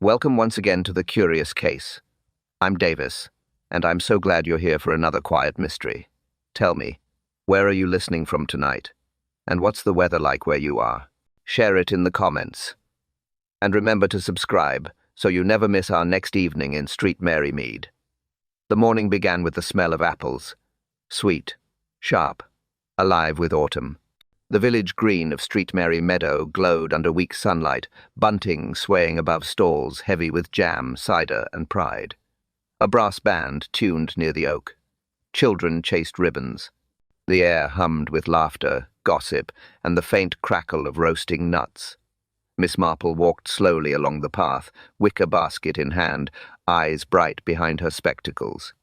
Welcome once again to The Curious Case. I'm Davis, and I'm so glad you're here for another quiet mystery. Tell me, where are you listening from tonight? And what's the weather like where you are? Share it in the comments. And remember to subscribe, so you never miss our next evening in Street Mary Mead. The morning began with the smell of apples. Sweet, sharp, alive with autumn. The village green of Street Mary Meadow glowed under weak sunlight, bunting swaying above stalls heavy with jam, cider, and pride. A brass band tuned near the oak. Children chased ribbons. The air hummed with laughter, gossip, and the faint crackle of roasting nuts. Miss Marple walked slowly along the path, wicker basket in hand, eyes bright behind her spectacles.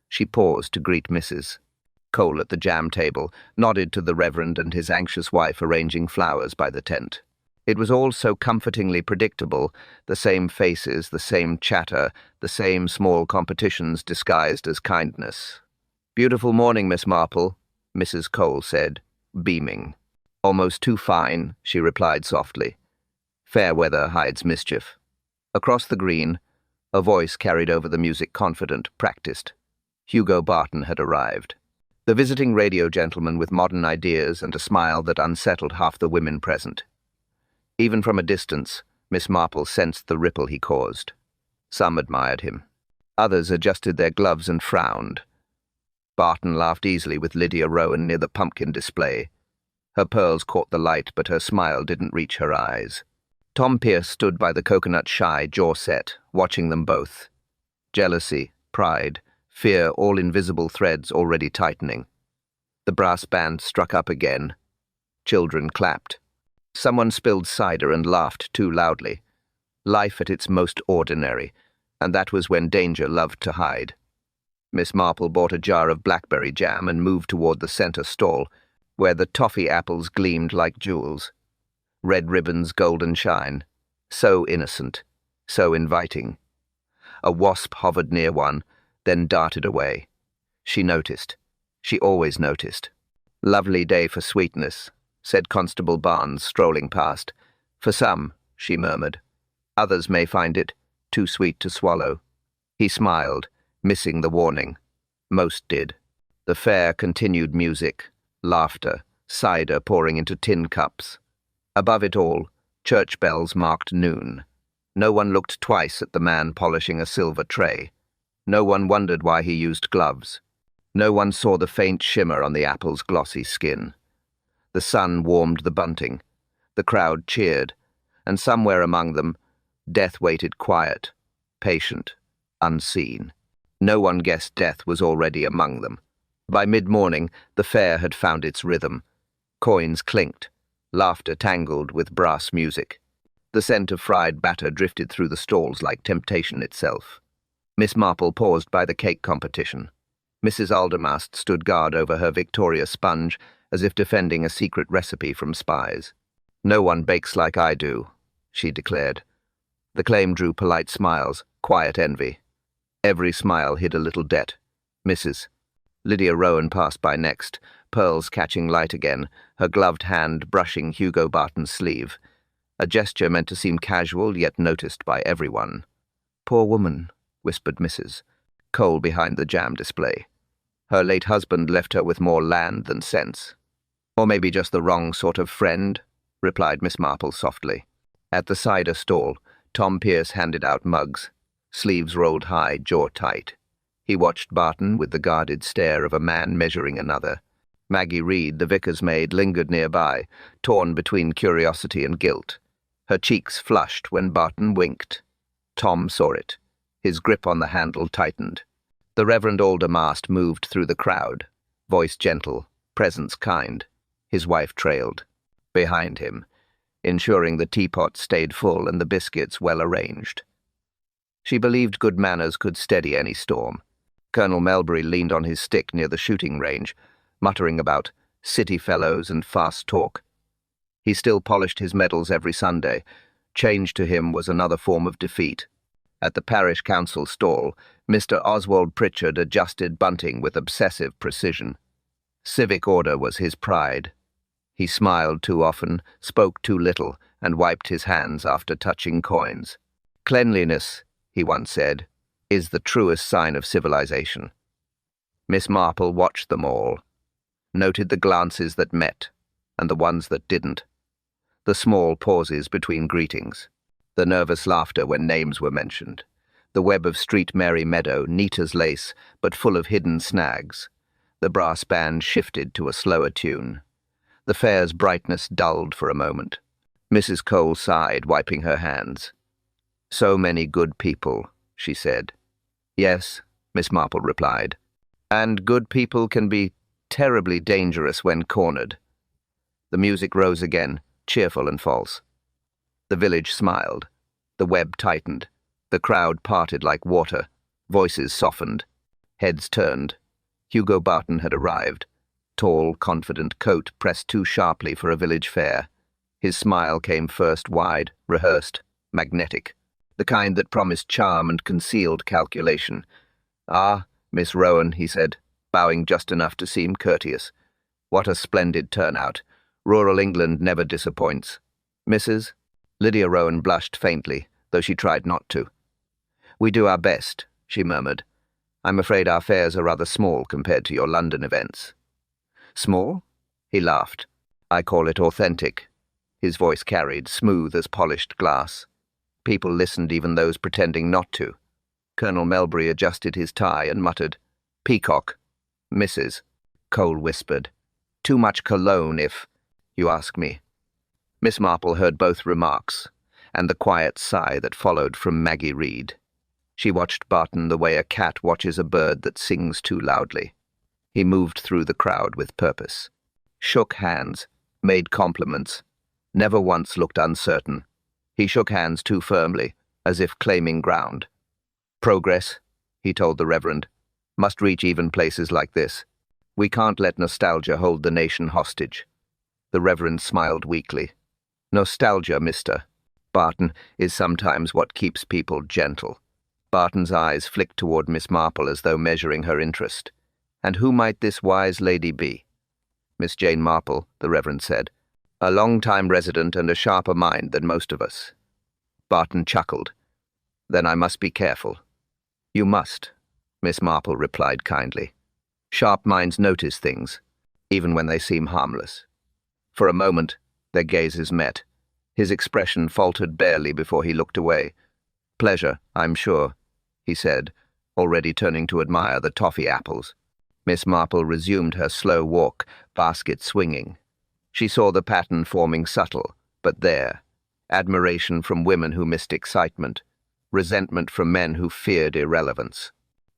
She paused to greet Mrs. Cole at the jam table, nodded to the Reverend and his anxious wife arranging flowers by the tent. It was all so comfortingly predictable, the same faces, the same chatter, the same small competitions disguised as kindness. "Beautiful morning, Miss Marple," Mrs. Cole said, beaming. "Almost too fine," she replied softly. "Fair weather hides mischief." Across the green, a voice carried over the music confident, practiced. Hugo Barton had arrived. The visiting radio gentleman with modern ideas and a smile that unsettled half the women present. Even from a distance, Miss Marple sensed the ripple he caused. Some admired him. Others adjusted their gloves and frowned. Barton laughed easily with Lydia Rowan near the pumpkin display. Her pearls caught the light, but her smile didn't reach her eyes. Tom Pierce stood by the coconut shy, jaw set, watching them both. Jealousy, pride, fear, all invisible threads already tightening. The brass band struck up again. Children clapped. Someone spilled cider and laughed too loudly. Life at its most ordinary, and that was when danger loved to hide. Miss Marple bought a jar of blackberry jam and moved toward the center stall, where the toffee apples gleamed like jewels. Red ribbons, golden shine. So innocent, so inviting. A wasp hovered near one, then darted away. She noticed. She always noticed. "Lovely day for sweetness," said Constable Barnes, strolling past. "For some," she murmured. "Others may find it too sweet to swallow." He smiled, missing the warning. Most did. The fair continued music, laughter, cider pouring into tin cups. Above it all, church bells marked noon. No one looked twice at the man polishing a silver tray. No one wondered why he used gloves. No one saw the faint shimmer on the apple's glossy skin. The sun warmed the bunting. The crowd cheered, and somewhere among them, death waited quiet, patient, unseen. No one guessed death was already among them. By mid-morning, the fair had found its rhythm. Coins clinked, laughter tangled with brass music. The scent of fried batter drifted through the stalls like temptation itself. Miss Marple paused by the cake competition. Mrs. Aldermast stood guard over her Victoria sponge, as if defending a secret recipe from spies. "No one bakes like I do," she declared. The claim drew polite smiles, quiet envy. Every smile hid a little debt. Mrs. Lydia Rowan passed by next, pearls catching light again, her gloved hand brushing Hugo Barton's sleeve. A gesture meant to seem casual, yet noticed by everyone. "Poor woman," whispered Mrs. Cole behind the jam display. "Her late husband left her with more land than sense." "Or maybe just the wrong sort of friend," replied Miss Marple softly. At the cider stall, Tom Pierce handed out mugs, sleeves rolled high, jaw tight. He watched Barton with the guarded stare of a man measuring another. Maggie Reed, the vicar's maid, lingered nearby, torn between curiosity and guilt. Her cheeks flushed when Barton winked. Tom saw it. His grip on the handle tightened. The Reverend Aldermast moved through the crowd, voice gentle, presence kind. His wife trailed. Behind him, ensuring the teapot stayed full and the biscuits well arranged. She believed good manners could steady any storm. Colonel Melbury leaned on his stick near the shooting range, muttering about city fellows and fast talk. He still polished his medals every Sunday. Change to him was another form of defeat. At the parish council stall, Mr. Oswald Pritchard adjusted bunting with obsessive precision. Civic order was his pride. He smiled too often, spoke too little, and wiped his hands after touching coins. Cleanliness, he once said, is the truest sign of civilization. Miss Marple watched them all, noted the glances that met and the ones that didn't, the small pauses between greetings, the nervous laughter when names were mentioned, the web of Street Mary Meadow, neat as lace, but full of hidden snags. The brass band shifted to a slower tune. The fair's brightness dulled for a moment. Mrs. Cole sighed, wiping her hands. "So many good people," she said. "Yes," Miss Marple replied. "And good people can be terribly dangerous when cornered." The music rose again, cheerful and false. The village smiled. The web tightened. The crowd parted like water. Voices softened. Heads turned. Hugo Barton had arrived. Tall, confident, coat pressed too sharply for a village fair. His smile came first wide, rehearsed, magnetic, the kind that promised charm and concealed calculation. "Ah, Miss Rowan," he said, bowing just enough to seem courteous. "What a splendid turnout. Rural England never disappoints. Mrs.?" Lydia Rowan blushed faintly, though she tried not to. "We do our best," she murmured. "I'm afraid our fairs are rather small compared to your London events." "Small?" He laughed. "I call it authentic." His voice carried, smooth as polished glass. People listened, even those pretending not to. Colonel Melbury adjusted his tie and muttered, "Peacock." "Mrs." Cole whispered, "Too much cologne if you ask me." Miss Marple heard both remarks, and the quiet sigh that followed from Maggie Reed. She watched Barton the way a cat watches a bird that sings too loudly. He moved through the crowd with purpose, shook hands, made compliments, never once looked uncertain. He shook hands too firmly, as if claiming ground. "Progress," he told the Reverend, "must reach even places like this. We can't let nostalgia hold the nation hostage." The Reverend smiled weakly. "Nostalgia, mister Barton, is sometimes what keeps people gentle." Barton's eyes flicked toward Miss Marple as though measuring her interest. "And who might this wise lady be?" "Miss Jane Marple," the Reverend said. "A long-time resident and a sharper mind than most of us." Barton chuckled. "Then I must be careful." "You must," Miss Marple replied kindly. "Sharp minds notice things, even when they seem harmless." For a moment, their gazes met. His expression faltered barely before he looked away. "Pleasure, I'm sure," he said, already turning to admire the toffee apples. Miss Marple resumed her slow walk, basket swinging. She saw the pattern forming subtle, but there. Admiration from women who missed excitement. Resentment from men who feared irrelevance.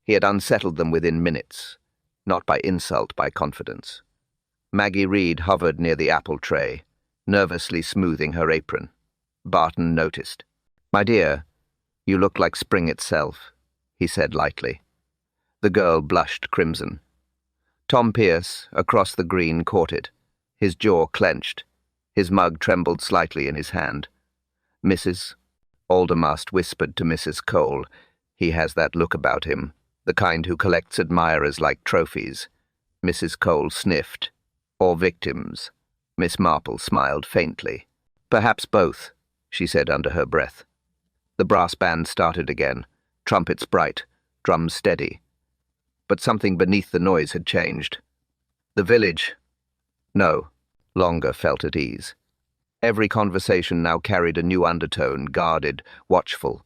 He had unsettled them within minutes, not by insult, by confidence. Maggie Reed hovered near the apple tray, nervously smoothing her apron. Barton noticed. "My dear, you look like spring itself," he said lightly. The girl blushed crimson. Tom Pierce, across the green, caught it. His jaw clenched. His mug trembled slightly in his hand. "Mrs." Aldermast whispered to Mrs. Cole. "He has that look about him, the kind who collects admirers like trophies." Mrs. Cole sniffed. "Or victims." Miss Marple smiled faintly. "Perhaps both," she said under her breath. The brass band started again, trumpets bright, drums steady. But something beneath the noise had changed. The village, no longer felt at ease. Every conversation now carried a new undertone, guarded, watchful.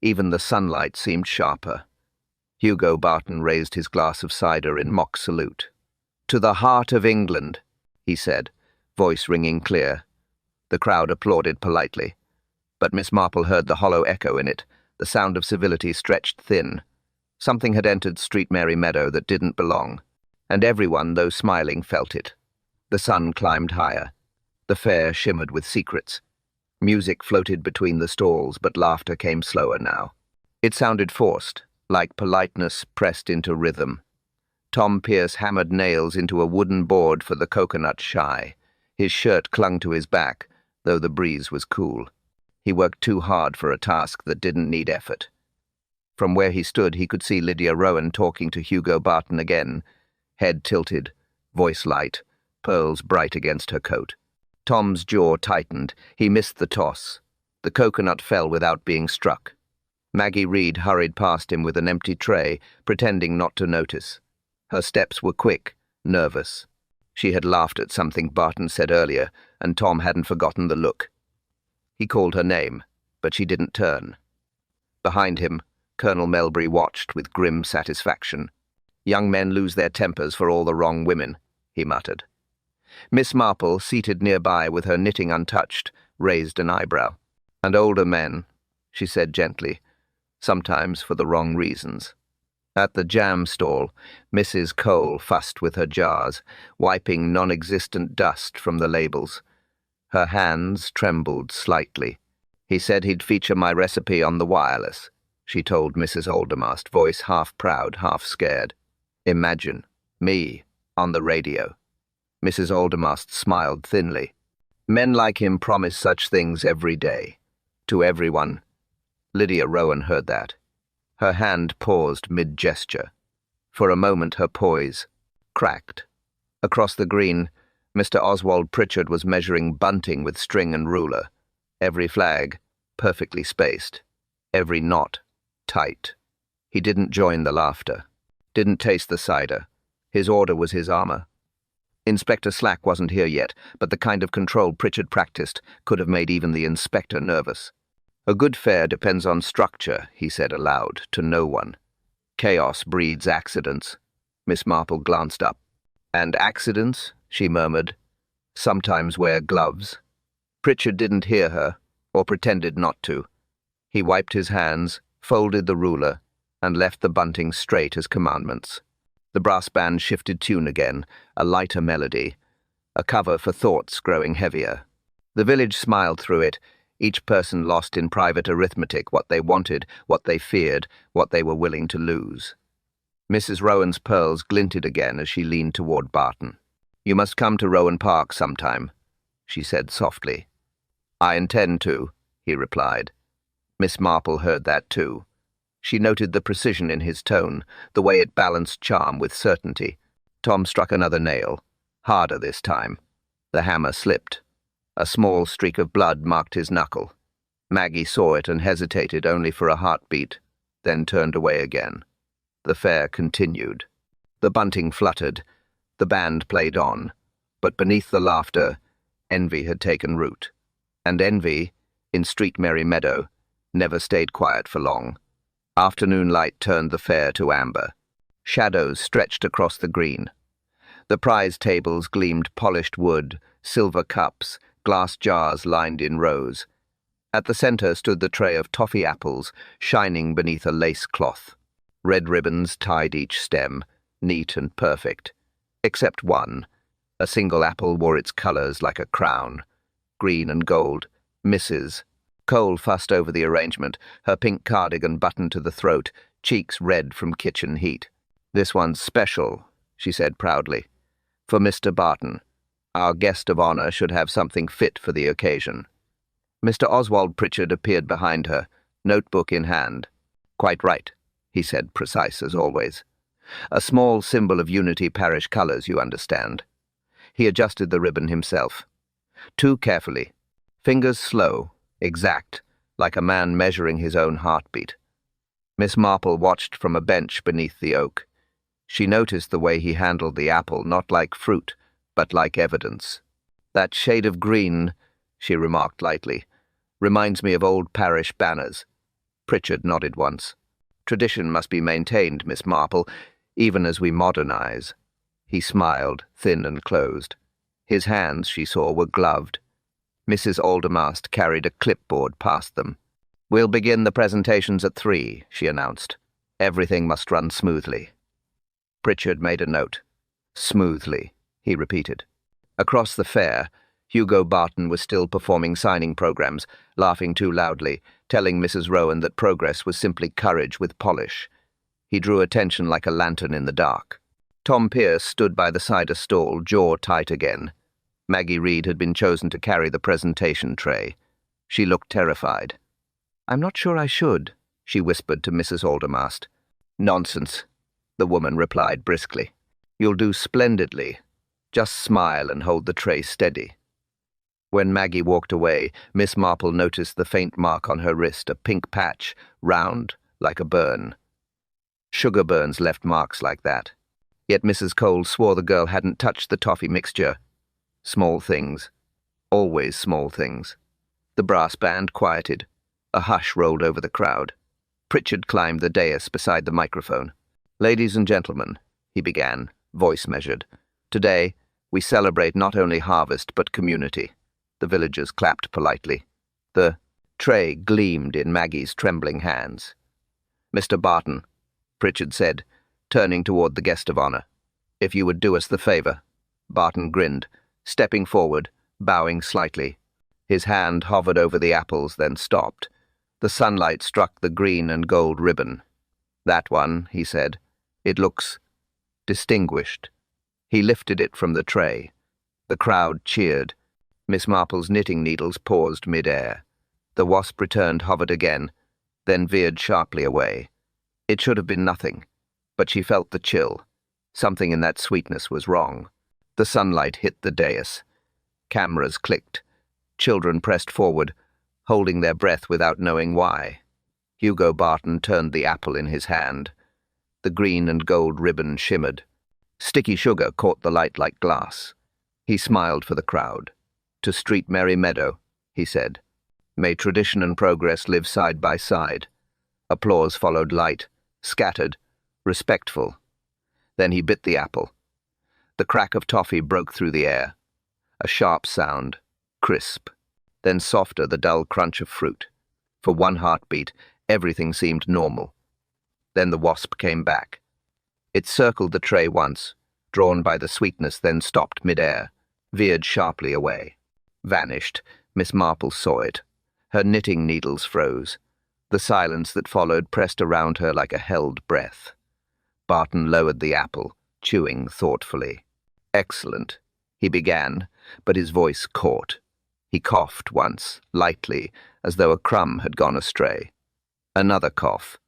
Even the sunlight seemed sharper. Hugo Barton raised his glass of cider in mock salute. "To the heart of England," he said, voice ringing clear. The crowd applauded politely. But Miss Marple heard the hollow echo in it, the sound of civility stretched thin. Something had entered Street Mary Meadow that didn't belong, and everyone, though smiling, felt it. The sun climbed higher. The fair shimmered with secrets. Music floated between the stalls, but laughter came slower now. It sounded forced, like politeness pressed into rhythm. Tom Pierce hammered nails into a wooden board for the coconut shy. His shirt clung to his back, though the breeze was cool. He worked too hard for a task that didn't need effort. From where he stood, he could see Lydia Rowan talking to Hugo Barton again, head tilted, voice light, pearls bright against her coat. Tom's jaw tightened. He missed the toss. The coconut fell without being struck. Maggie Reed hurried past him with an empty tray, pretending not to notice. Her steps were quick, nervous. She had laughed at something Barton said earlier, and Tom hadn't forgotten the look. He called her name, but she didn't turn. Behind him, Colonel Melbury watched with grim satisfaction. "Young men lose their tempers for all the wrong women," he muttered. Miss Marple, seated nearby with her knitting untouched, raised an eyebrow. "And older men," she said gently, "sometimes for the wrong reasons." At the jam stall, Mrs. Cole fussed with her jars, wiping non-existent dust from the labels. Her hands trembled slightly. "He said he'd feature my recipe on the wireless," she told Mrs. Aldermast, voice half proud, half scared. "Imagine, me, on the radio." Mrs. Aldermast smiled thinly. "Men like him promise such things every day. To everyone." Lydia Rowan heard that. Her hand paused mid-gesture. For a moment her poise cracked. Across the green, Mr. Oswald Pritchard was measuring bunting with string and ruler. Every flag perfectly spaced. Every knot tight. He didn't join the laughter. Didn't taste the cider. His order was his armor. Inspector Slack wasn't here yet, but the kind of control Pritchard practiced could have made even the inspector nervous. "A good fair depends on structure," he said aloud, to no one. "Chaos breeds accidents." Miss Marple glanced up. "And accidents," she murmured, "sometimes wear gloves." Pritchard didn't hear her, or pretended not to. He wiped his hands, folded the ruler, and left the bunting straight as commandments. The brass band shifted tune again, a lighter melody, a cover for thoughts growing heavier. The village smiled through it, each person lost in private arithmetic what they wanted, what they feared, what they were willing to lose. Mrs. Rowan's pearls glinted again as she leaned toward Barton. "You must come to Rowan Park sometime," she said softly. "I intend to," he replied. Miss Marple heard that too. She noted the precision in his tone, the way it balanced charm with certainty. Tom struck another nail, harder this time. The hammer slipped. A small streak of blood marked his knuckle. Maggie saw it and hesitated only for a heartbeat, then turned away again. The fair continued. The bunting fluttered. The band played on. But beneath the laughter, envy had taken root. And envy, in Street Merry Meadow, never stayed quiet for long. Afternoon light turned the fair to amber. Shadows stretched across the green. The prize tables gleamed polished wood, silver cups, glass jars lined in rows. At the center stood the tray of toffee apples, shining beneath a lace cloth. Red ribbons tied each stem, neat and perfect. Except one. A single apple wore its colors like a crown. Green and gold. Mrs. Cole fussed over the arrangement, her pink cardigan buttoned to the throat, cheeks red from kitchen heat. "This one's special," she said proudly. "For Mr. Barton. Our guest of honor should have something fit for the occasion." Mr. Oswald Pritchard appeared behind her, notebook in hand. "Quite right," he said, precise as always. "A small symbol of Unity Parish colors, you understand." He adjusted the ribbon himself. Too carefully. Fingers slow, exact, like a man measuring his own heartbeat. Miss Marple watched from a bench beneath the oak. She noticed the way he handled the apple, not like fruit, but like evidence. "That shade of green," she remarked lightly, "reminds me of old parish banners." Pritchard nodded once. "Tradition must be maintained, Miss Marple, even as we modernize." He smiled, thin and closed. His hands, she saw, were gloved. Mrs. Aldermast carried a clipboard past them. "We'll begin the presentations at 3, she announced. "Everything must run smoothly." Pritchard made a note. "Smoothly," he repeated. Across the fair, Hugo Barton was still performing signing programs, laughing too loudly, telling Mrs. Rowan that progress was simply courage with polish. He drew attention like a lantern in the dark. Tom Pierce stood by the cider stall, jaw tight again. Maggie Reed had been chosen to carry the presentation tray. She looked terrified. "I'm not sure I should," she whispered to Mrs. Aldermast. "Nonsense," the woman replied briskly. "You'll do splendidly. Just smile and hold the tray steady." When Maggie walked away, Miss Marple noticed the faint mark on her wrist, a pink patch, round, like a burn. Sugar burns left marks like that. Yet Mrs. Cole swore the girl hadn't touched the toffee mixture. Small things. Always small things. The brass band quieted. A hush rolled over the crowd. Pritchard climbed the dais beside the microphone. "Ladies and gentlemen," he began, voice measured. "Today, we celebrate not only harvest but community." The villagers clapped politely. The tray gleamed in Maggie's trembling hands. "Mr. Barton," Pritchard said, turning toward the guest of honor, "if you would do us the favor." Barton grinned, stepping forward, bowing slightly. His hand hovered over the apples, then stopped. The sunlight struck the green and gold ribbon. "That one," he said. "It looks distinguished." He lifted it from the tray. The crowd cheered. Miss Marple's knitting needles paused mid-air. The wasp returned, hovered again, then veered sharply away. It should have been nothing, but she felt the chill. Something in that sweetness was wrong. The sunlight hit the dais. Cameras clicked. Children pressed forward, holding their breath without knowing why. Hugo Barton turned the apple in his hand. The green and gold ribbon shimmered. Sticky sugar caught the light like glass. He smiled for the crowd. "To Street Merry Meadow," he said. "May tradition and progress live side by side." Applause followed, light, scattered, respectful. Then he bit the apple. The crack of toffee broke through the air. A sharp sound, crisp. Then softer, the dull crunch of fruit. For one heartbeat, everything seemed normal. Then the wasp came back. It circled the tray once, drawn by the sweetness, then stopped mid-air, veered sharply away. Vanished. Miss Marple saw it. Her knitting needles froze. The silence that followed pressed around her like a held breath. Barton lowered the apple, chewing thoughtfully. "Excellent," he began, but his voice caught. He coughed once, lightly, as though a crumb had gone astray. Another cough,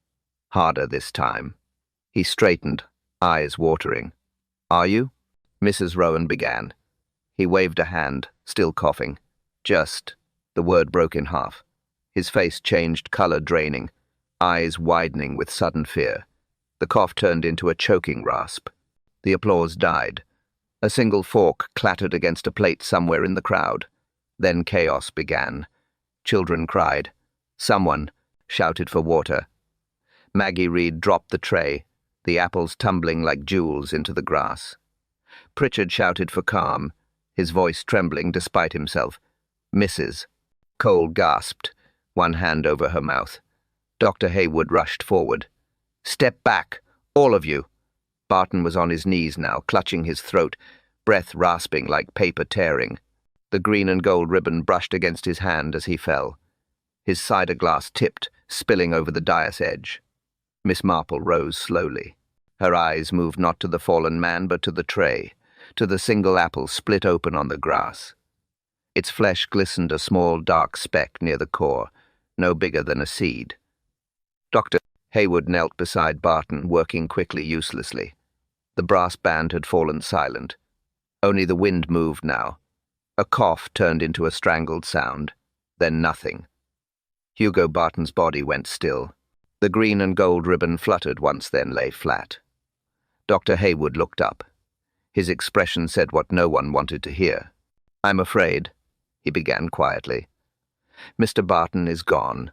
harder this time. He straightened, eyes watering. "Are you?" Mrs. Rowan began. He waved a hand, still coughing. "Just," the word broke in half. His face changed color, draining, eyes widening with sudden fear. The cough turned into a choking rasp. The applause died. A single fork clattered against a plate somewhere in the crowd. Then chaos began. Children cried. Someone shouted for water. Maggie Reed dropped the tray, the apples tumbling like jewels into the grass. Pritchard shouted for calm, his voice trembling despite himself. "Mrs." Cole gasped, one hand over her mouth. Dr. Haywood rushed forward. "Step back, all of you." Barton was on his knees now, clutching his throat, breath rasping like paper tearing. The green and gold ribbon brushed against his hand as he fell. His cider glass tipped, spilling over the dais edge. Miss Marple rose slowly. Her eyes moved not to the fallen man, but to the tray, to the single apple split open on the grass. Its flesh glistened, a small dark speck near the core, no bigger than a seed. Dr. Haywood knelt beside Barton, working quickly, uselessly. The brass band had fallen silent. Only the wind moved now. A cough turned into a strangled sound, then nothing. Hugo Barton's body went still. The green and gold ribbon fluttered once, then lay flat. Dr. Haywood looked up. His expression said what no one wanted to hear. "I'm afraid," he began quietly. "Mr. Barton is gone."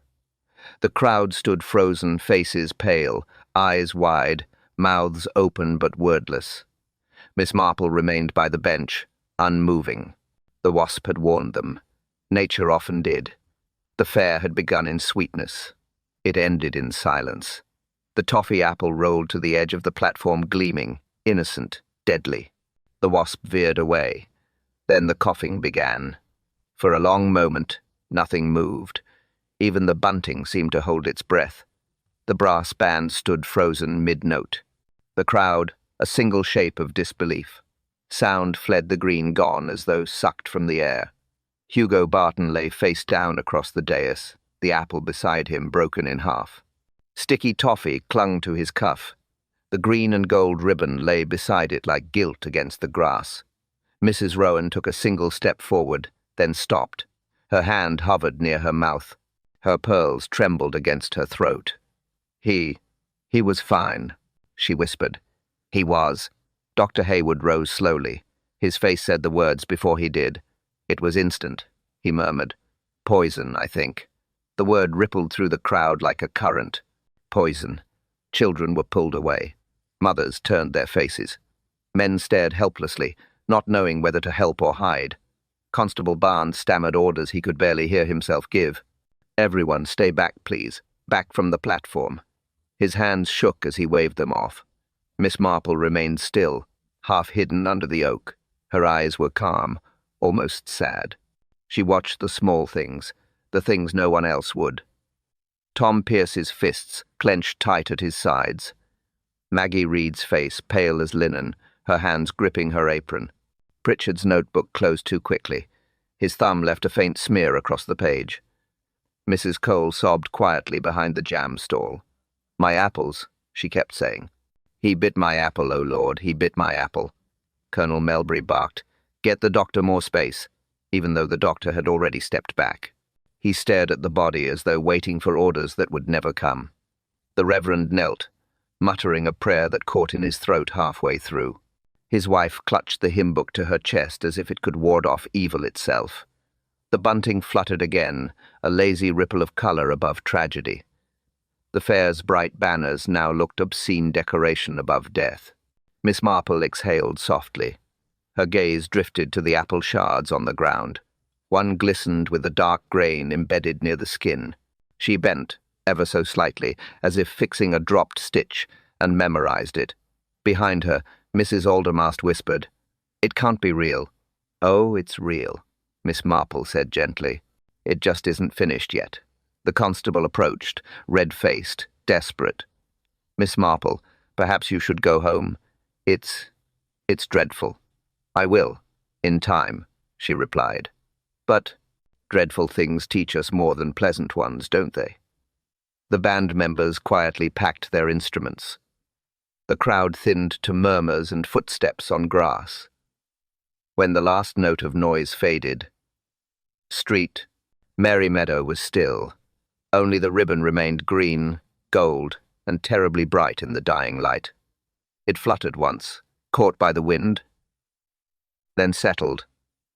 The crowd stood frozen, faces pale, eyes wide, mouths open but wordless. Miss Marple remained by the bench, unmoving. The wasp had warned them. Nature often did. The fair had begun in sweetness. It ended in silence. The toffee apple rolled to the edge of the platform, gleaming, innocent, deadly. The wasp veered away. Then the coughing began. For a long moment, nothing moved. Even the bunting seemed to hold its breath. The brass band stood frozen mid-note. The crowd, a single shape of disbelief. Sound fled, the green gone as though sucked from the air. Hugo Barton lay face down across the dais, the apple beside him broken in half. Sticky toffee clung to his cuff. The green and gold ribbon lay beside it like gilt against the grass. Mrs. Rowan took a single step forward, then stopped. Her hand hovered near her mouth. Her pearls trembled against her throat. He was fine, she whispered. He was. Dr. Hayward rose slowly. His face said the words before he did. It was instant, he murmured. Poison, I think. The word rippled through the crowd like a current. Poison. Children were pulled away. Mothers turned their faces. Men stared helplessly, not knowing whether to help or hide. Constable Barnes stammered orders he could barely hear himself give. Everyone, stay back, please. Back from the platform. His hands shook as he waved them off. Miss Marple remained still, half hidden under the oak. Her eyes were calm, almost sad. She watched the small things, the things no one else would. Tom Pierce's fists clenched tight at his sides. Maggie Reed's face pale as linen, her hands gripping her apron. Pritchard's notebook closed too quickly. His thumb left a faint smear across the page. Mrs. Cole sobbed quietly behind the jam stall. My apples, she kept saying. He bit my apple, oh Lord, he bit my apple. Colonel Melbury barked. Get the doctor more space, even though the doctor had already stepped back. He stared at the body as though waiting for orders that would never come. The Reverend knelt, muttering a prayer that caught in his throat halfway through. His wife clutched the hymn book to her chest as if it could ward off evil itself. The bunting fluttered again, a lazy ripple of color above tragedy. The fair's bright banners now looked obscene decoration above death. Miss Marple exhaled softly. Her gaze drifted to the apple shards on the ground. One glistened with a dark grain embedded near the skin. She bent, ever so slightly, as if fixing a dropped stitch, and memorized it. Behind her, Mrs. Aldermast whispered, It can't be real. Oh, it's real, Miss Marple said gently. It just isn't finished yet. The constable approached, red-faced, desperate. Miss Marple, perhaps you should go home. It's dreadful. I will, in time, she replied. But dreadful things teach us more than pleasant ones, don't they? The band members quietly packed their instruments. The crowd thinned to murmurs and footsteps on grass. When the last note of noise faded, street, Mary Meadow was still. Only the ribbon remained green, gold, and terribly bright in the dying light. It fluttered once, caught by the wind, then settled,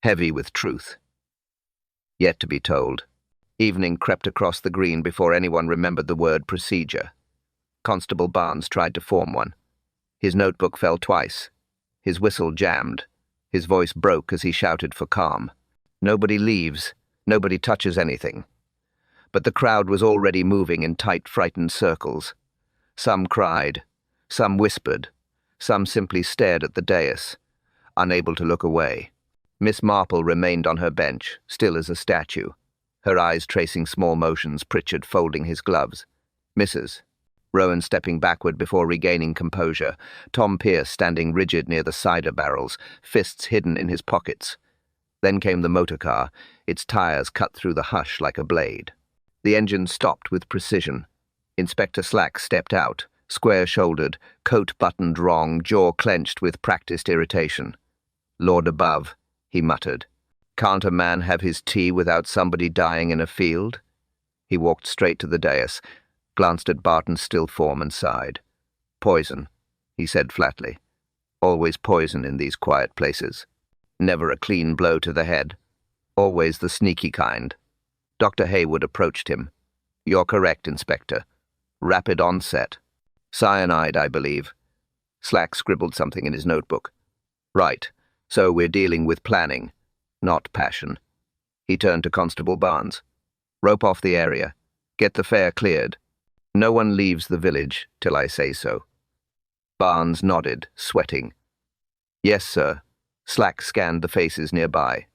heavy with truth. Yet to be told. Evening crept across the green before anyone remembered the word procedure. Constable Barnes tried to form one. His notebook fell twice. His whistle jammed. His voice broke as he shouted for calm. Nobody leaves. Nobody touches anything. But the crowd was already moving in tight, frightened circles. Some cried. Some whispered. Some simply stared at the dais, unable to look away. Miss Marple remained on her bench, still as a statue, her eyes tracing small motions, Pritchard folding his gloves. Mrs. Rowan stepping backward before regaining composure, Tom Pierce standing rigid near the cider barrels, fists hidden in his pockets. Then came the motor car, its tires cut through the hush like a blade. The engine stopped with precision. Inspector Slack stepped out, square-shouldered, coat buttoned wrong, jaw clenched with practiced irritation. Lord above, he muttered. Can't a man have his tea without somebody dying in a field? He walked straight to the dais, glanced at Barton's still form and sighed. Poison, he said flatly. Always poison in these quiet places. Never a clean blow to the head. Always the sneaky kind. Dr. Hayward approached him. You're correct, Inspector. Rapid onset. Cyanide, I believe. Slack scribbled something in his notebook. Right. So we're dealing with planning, not passion. He turned to Constable Barnes. Rope off the area. Get the fair cleared. No one leaves the village till I say so. Barnes nodded, sweating. Yes, sir. Slack scanned the faces nearby.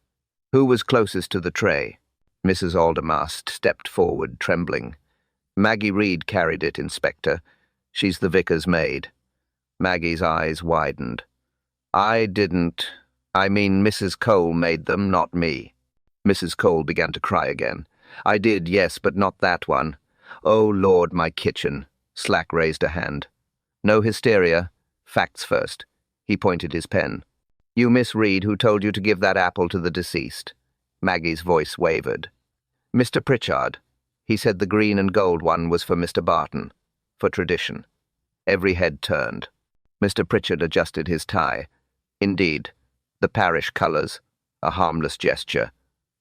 Who was closest to the tray? Mrs. Aldermast stepped forward, trembling. Maggie Reed carried it, Inspector. She's the vicar's maid. Maggie's eyes widened. I mean Mrs. Cole made them, not me. Mrs. Cole began to cry again. I did, yes, but not that one. Oh, Lord, my kitchen. Slack raised a hand. No hysteria. Facts first. He pointed his pen. You Miss Reed who told you to give that apple to the deceased. Maggie's voice wavered. Mr. Pritchard. He said the green and gold one was for Mr. Barton, for tradition. Every head turned. Mr. Pritchard adjusted his tie. Indeed, the parish colours, a harmless gesture.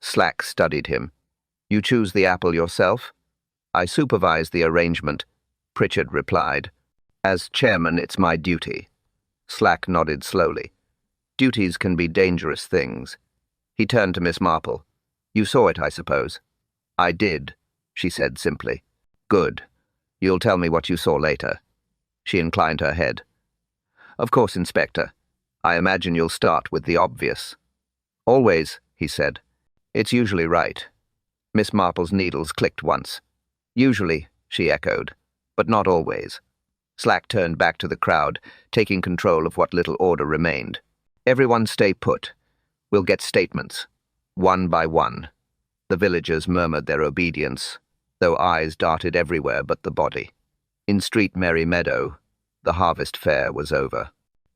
Slack studied him. You choose the apple yourself? I supervise the arrangement, Pritchard replied. As chairman, it's my duty. Slack nodded slowly. Duties can be dangerous things. He turned to Miss Marple. You saw it, I suppose? I did, she said simply. Good. You'll tell me what you saw later. She inclined her head. Of course, Inspector. I imagine you'll start with the obvious. Always, he said. It's usually right. Miss Marple's needles clicked once. Usually, she echoed, but not always. Slack turned back to the crowd, taking control of what little order remained. Everyone stay put. We'll get statements. One by one. The villagers murmured their obedience, though eyes darted everywhere but the body. In Street Merry Meadow, the harvest fair was over.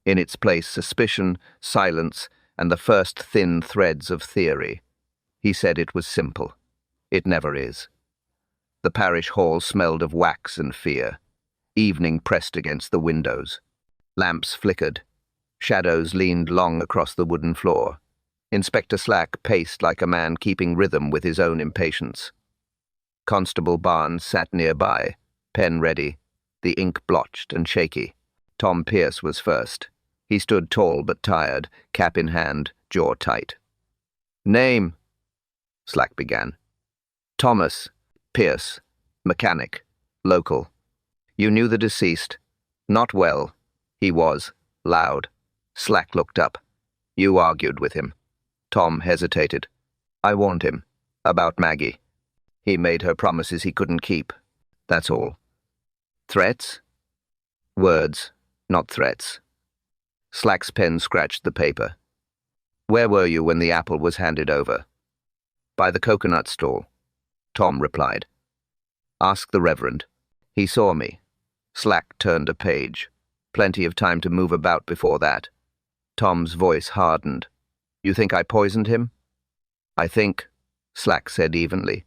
In its place, suspicion, silence, and the first thin threads of theory. He said it was simple. It never is. The parish hall smelled of wax and fear. Evening pressed against the windows. Lamps flickered. Shadows leaned long across the wooden floor. Inspector Slack paced like a man keeping rhythm with his own impatience. Constable Barnes sat nearby, pen ready, the ink blotched and shaky. Tom Pierce was first. He stood tall but tired, cap in hand, jaw tight. Name, Slack began. Thomas, Pierce, mechanic, local. You knew the deceased? Not well. He was, loud. Slack looked up. You argued with him. Tom hesitated. I warned him. About Maggie. He made her promises he couldn't keep. That's all. Threats? Words, not threats. Slack's pen scratched the paper. Where were you when the apple was handed over? By the coconut stall. Tom replied. Ask the Reverend. He saw me. Slack turned a page. Plenty of time to move about before that. Tom's voice hardened. You think I poisoned him? I think, Slack said evenly.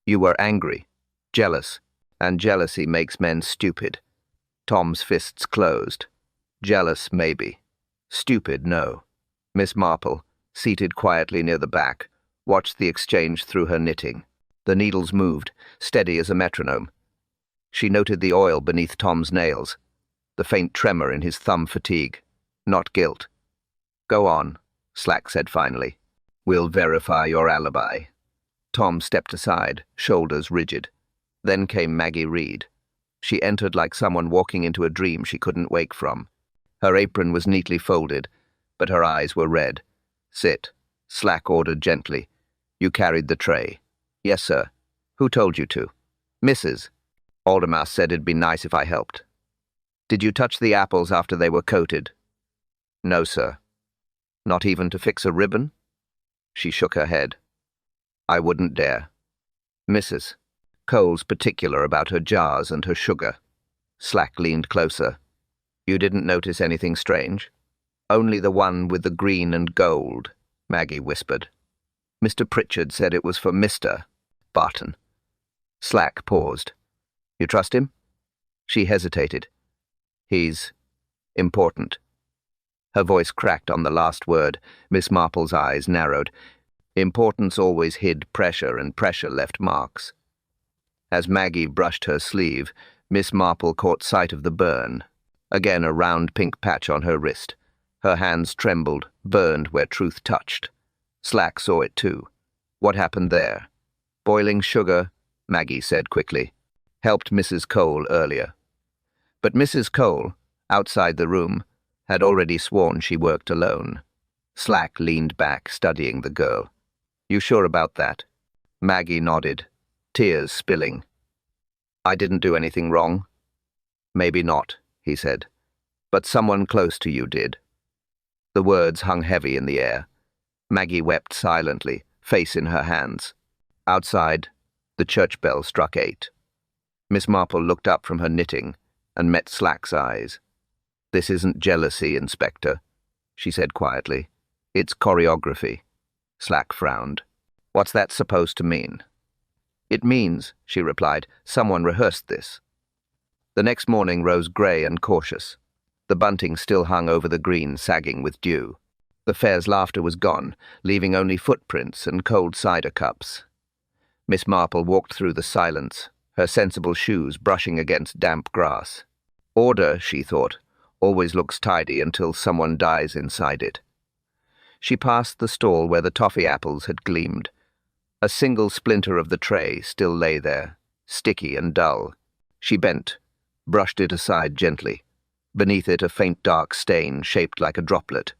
You were angry, jealous, and jealousy makes men stupid. Tom's fists closed. Jealous, maybe. Stupid, no. Miss Marple, seated quietly near the back, watched the exchange through her knitting. The needles moved, steady as a metronome. She noted the oil beneath Tom's nails, the faint tremor in his thumb fatigue. Not guilt. Go on, Slack said finally. We'll verify your alibi. Tom stepped aside, shoulders rigid. Then came Maggie Reed. She entered like someone walking into a dream she couldn't wake from. Her apron was neatly folded, but her eyes were red. Sit, Slack ordered gently. You carried the tray. Yes, sir. Who told you to? Mrs. Aldermas said it'd be nice if I helped. Did you touch the apples after they were coated? No, sir. Not even to fix a ribbon? She shook her head. I wouldn't dare. Mrs. Cole's particular about her jars and her sugar. Slack leaned closer. You didn't notice anything strange? Only the one with the green and gold, Maggie whispered. Mr. Pritchard said it was for Mr. Barton. Slack paused. You trust him? She hesitated. He's important. Her voice cracked on the last word. Miss Marple's eyes narrowed. Importance always hid pressure, and pressure left marks. As Maggie brushed her sleeve, Miss Marple caught sight of the burn. Again a round pink patch on her wrist. Her hands trembled, burned where truth touched. Slack saw it too. What happened there? Boiling sugar, Maggie said quickly. Helped Mrs. Cole earlier. But Mrs. Cole, outside the room, had already sworn she worked alone. Slack leaned back, studying the girl. You sure about that? Maggie nodded, tears spilling. I didn't do anything wrong. Maybe not, he said. But someone close to you did. The words hung heavy in the air. Maggie wept silently, face in her hands. Outside, the church bell struck 8. Miss Marple looked up from her knitting and met Slack's eyes. This isn't jealousy, Inspector, she said quietly. It's choreography. Slack frowned. What's that supposed to mean? It means, she replied, someone rehearsed this. The next morning rose grey and cautious. The bunting still hung over the green, sagging with dew. The fair's laughter was gone, leaving only footprints and cold cider cups. Miss Marple walked through the silence, her sensible shoes brushing against damp grass. Order, she thought, always looks tidy until someone dies inside it. She passed the stall where the toffee apples had gleamed. A single splinter of the tray still lay there, sticky and dull. She bent, brushed it aside gently. Beneath it a faint dark stain shaped like a droplet.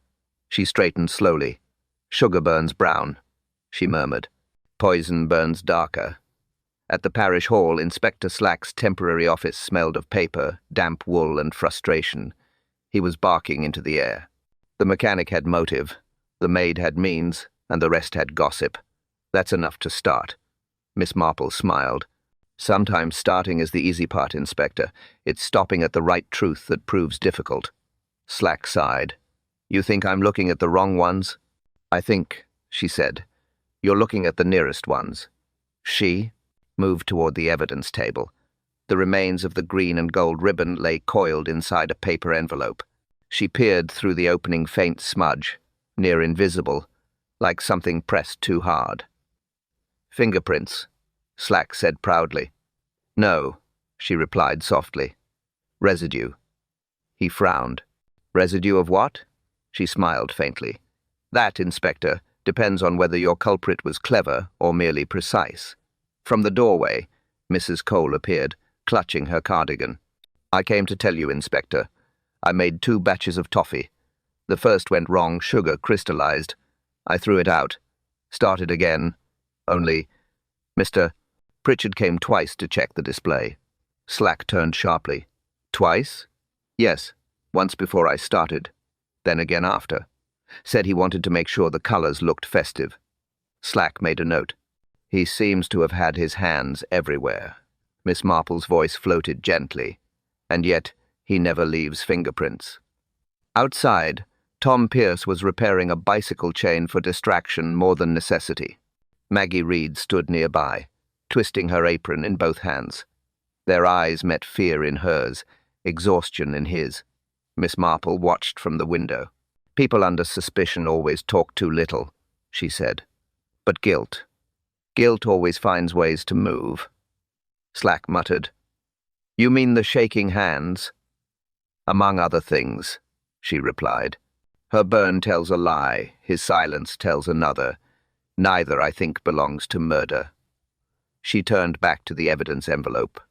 She straightened slowly. Sugar burns brown, she murmured. Poison burns darker. At the parish hall, Inspector Slack's temporary office smelled of paper, damp wool, and frustration. He was barking into the air. The mechanic had motive, the maid had means, and the rest had gossip. That's enough to start. Miss Marple smiled. Sometimes starting is the easy part, Inspector. It's stopping at the right truth that proves difficult. Slack sighed. You think I'm looking at the wrong ones? I think, she said, you're looking at the nearest ones. She moved toward the evidence table. The remains of the green and gold ribbon lay coiled inside a paper envelope. She peered through the opening faint smudge, near invisible, like something pressed too hard. Fingerprints, Slack said proudly. No, she replied softly. Residue. He frowned. Residue of what? She smiled faintly. That, Inspector, depends on whether your culprit was clever or merely precise. From the doorway, Mrs. Cole appeared, clutching her cardigan. I came to tell you, Inspector. I made 2 batches of toffee. The first went wrong, sugar crystallized. I threw it out. Started again. Only, Mr. Pritchard came twice to check the display. Slack turned sharply. Twice? Yes, once before I started, then again after. Said he wanted to make sure the colors looked festive. Slack made a note. He seems to have had his hands everywhere. Miss Marple's voice floated gently. And yet, he never leaves fingerprints. Outside, Tom Pierce was repairing a bicycle chain for distraction more than necessity. Maggie Reed stood nearby, twisting her apron in both hands. Their eyes met fear in hers, exhaustion in his. Miss Marple watched from the window. People under suspicion always talk too little, she said. But guilt always finds ways to move. Slack muttered. You mean the shaking hands? Among other things, she replied. Her burn tells a lie, his silence tells another. Neither, I think, belongs to murder. She turned back to the evidence envelope.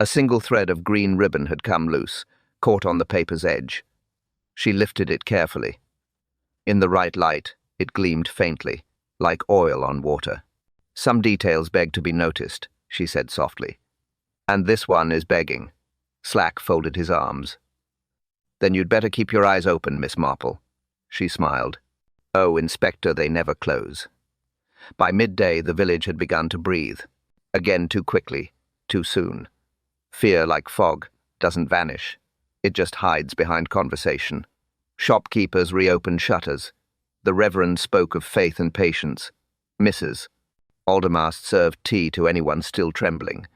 A single thread of green ribbon had come loose, caught on the paper's edge. She lifted it carefully. In the right light, it gleamed faintly, like oil on water. Some details beg to be noticed, she said softly. And this one is begging. Slack folded his arms. Then you'd better keep your eyes open, Miss Marple. She smiled. Oh, Inspector, they never close. By midday, the village had begun to breathe. Again too quickly, too soon. Fear, like fog, doesn't vanish. It just hides behind conversation. Shopkeepers reopened shutters. The Reverend spoke of faith and patience. Mrs. Aldermast served tea to anyone still trembling.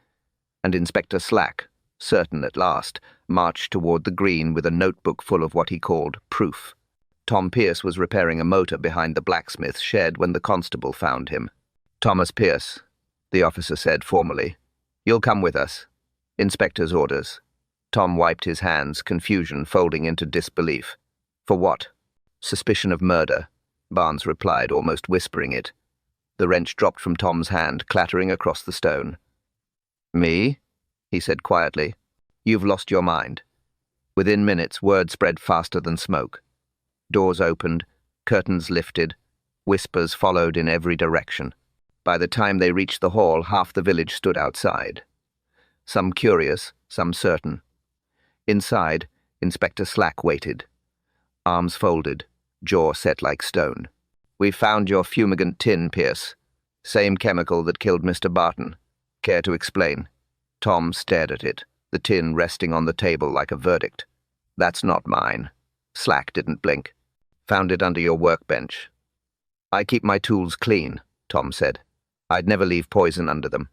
And Inspector Slack, certain at last, marched toward the green with a notebook full of what he called proof. Tom Pierce was repairing a motor behind the blacksmith's shed when the constable found him. Thomas Pierce, the officer said formally. You'll come with us. Inspector's orders. Tom wiped his hands, confusion folding into disbelief. For what? Suspicion of murder, Barnes replied, almost whispering it. The wrench dropped from Tom's hand, clattering across the stone. Me? He said quietly. You've lost your mind. Within minutes, word spread faster than smoke. Doors opened, curtains lifted, whispers followed in every direction. By the time they reached the hall, half the village stood outside. Some curious, some certain. Inside, Inspector Slack waited. Arms folded, jaw set like stone. We've found your fumigant tin, Pierce. Same chemical that killed Mr. Barton. Care to explain? Tom stared at it, the tin resting on the table like a verdict. That's not mine. Slack didn't blink. Found it under your workbench. I keep my tools clean, Tom said. I'd never leave poison under them.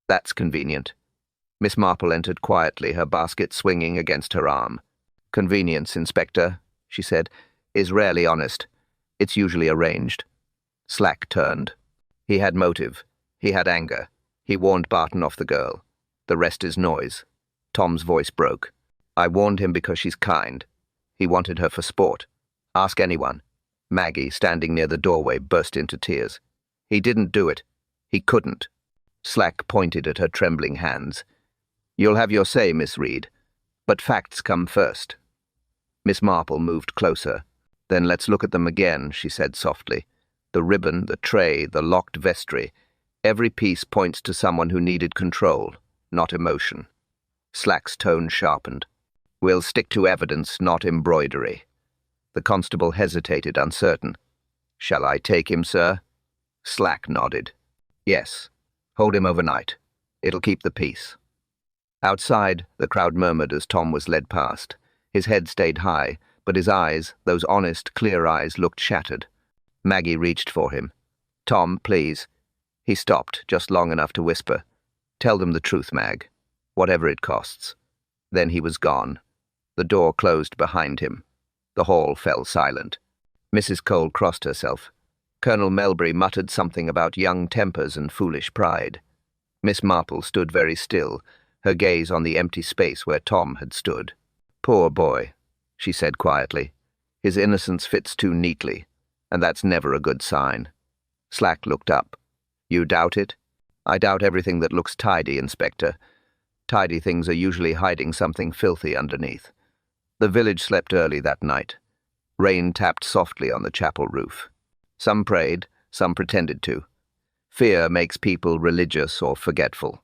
That's convenient. Miss Marple entered quietly, her basket swinging against her arm. Convenience, Inspector, she said, is rarely honest. It's usually arranged. Slack turned. He had motive. He had anger. He warned Barton off the girl. The rest is noise. Tom's voice broke. I warned him because she's kind. He wanted her for sport. Ask anyone. Maggie, standing near the doorway, burst into tears. He didn't do it. He couldn't. Slack pointed at her trembling hands. You'll have your say, Miss Reed, but facts come first. Miss Marple moved closer. Then let's look at them again, she said softly. The ribbon, the tray, the locked vestry. Every piece points to someone who needed control, not emotion. Slack's tone sharpened. We'll stick to evidence, not embroidery. The constable hesitated, uncertain. Shall I take him, sir? Slack nodded. Yes. Hold him overnight. It'll keep the peace. Outside, the crowd murmured as Tom was led past. His head stayed high, but his eyes, those honest, clear eyes, looked shattered. Maggie reached for him. Tom, please. He stopped, just long enough to whisper. Tell them the truth, Mag. Whatever it costs. Then he was gone. The door closed behind him. The hall fell silent. Mrs. Cole crossed herself. Colonel Melbury muttered something about young tempers and foolish pride. Miss Marple stood very still, her gaze on the empty space where Tom had stood. Poor boy, she said quietly. His innocence fits too neatly, and that's never a good sign. Slack looked up. You doubt it? I doubt everything that looks tidy, Inspector. Tidy things are usually hiding something filthy underneath. The village slept early that night. Rain tapped softly on the chapel roof. Some prayed, some pretended to. Fear makes people religious or forgetful.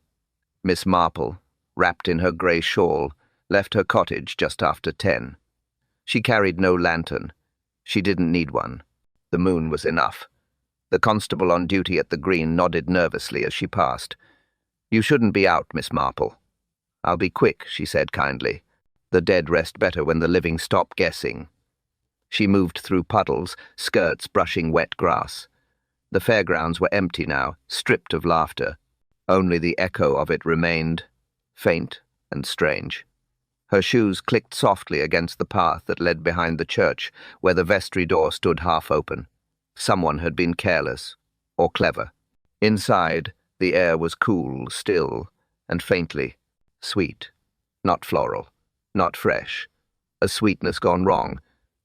Miss Marple, wrapped in her grey shawl, left her cottage just after 10. She carried no lantern. She didn't need one. The moon was enough. The constable on duty at the green nodded nervously as she passed. You shouldn't be out, Miss Marple. I'll be quick, she said kindly. The dead rest better when the living stop guessing. She moved through puddles, skirts brushing wet grass. The fairgrounds were empty now, stripped of laughter. Only the echo of it remained, faint and strange. Her shoes clicked softly against the path that led behind the church, where the vestry door stood half open. Someone had been careless, or clever. Inside, the air was cool, still, and faintly sweet. Not floral, not fresh. A sweetness gone wrong.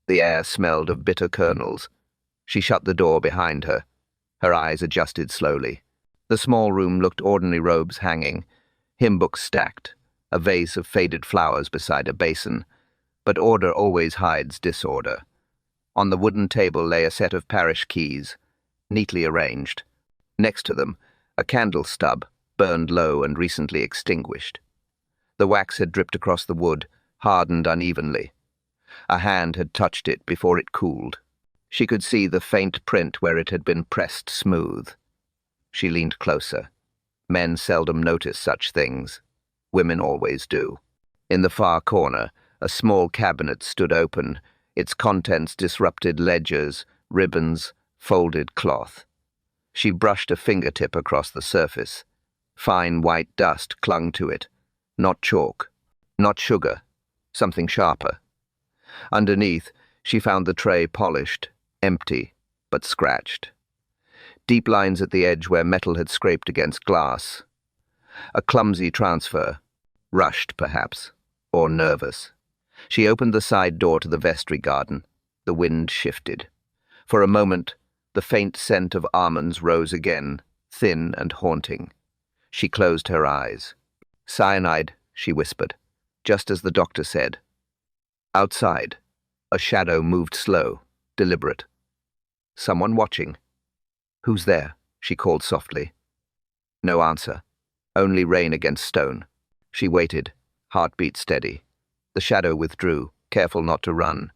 The air smelled of bitter kernels. She shut the door behind her. Her eyes adjusted slowly. The small room looked ordinary robes hanging, hymn books stacked, a vase of faded flowers beside a basin. But order always hides disorder. On the wooden table lay a set of parish keys, neatly arranged. Next to them, a candle stub, burned low and recently extinguished. The wax had dripped across the wood, hardened unevenly. A hand had touched it before it cooled. She could see the faint print where it had been pressed smooth. She leaned closer. Men seldom notice such things. Women always do. In the far corner, a small cabinet stood open, its contents disrupted ledgers, ribbons, folded cloth. She brushed a fingertip across the surface. Fine white dust clung to it. Not chalk, not sugar, something sharper. Underneath, she found the tray polished, empty, but scratched. Deep lines at the edge where metal had scraped against glass. A clumsy transfer, rushed perhaps, or nervous. She opened the side door to the vestry garden. The wind shifted. For a moment, the faint scent of almonds rose again, thin and haunting. She closed her eyes. Cyanide, she whispered, just as the doctor said. Outside, a shadow moved slow, deliberate. Someone watching. Who's there? She called softly. No answer. Only rain against stone. She waited, heartbeat steady. The shadow withdrew, careful not to run.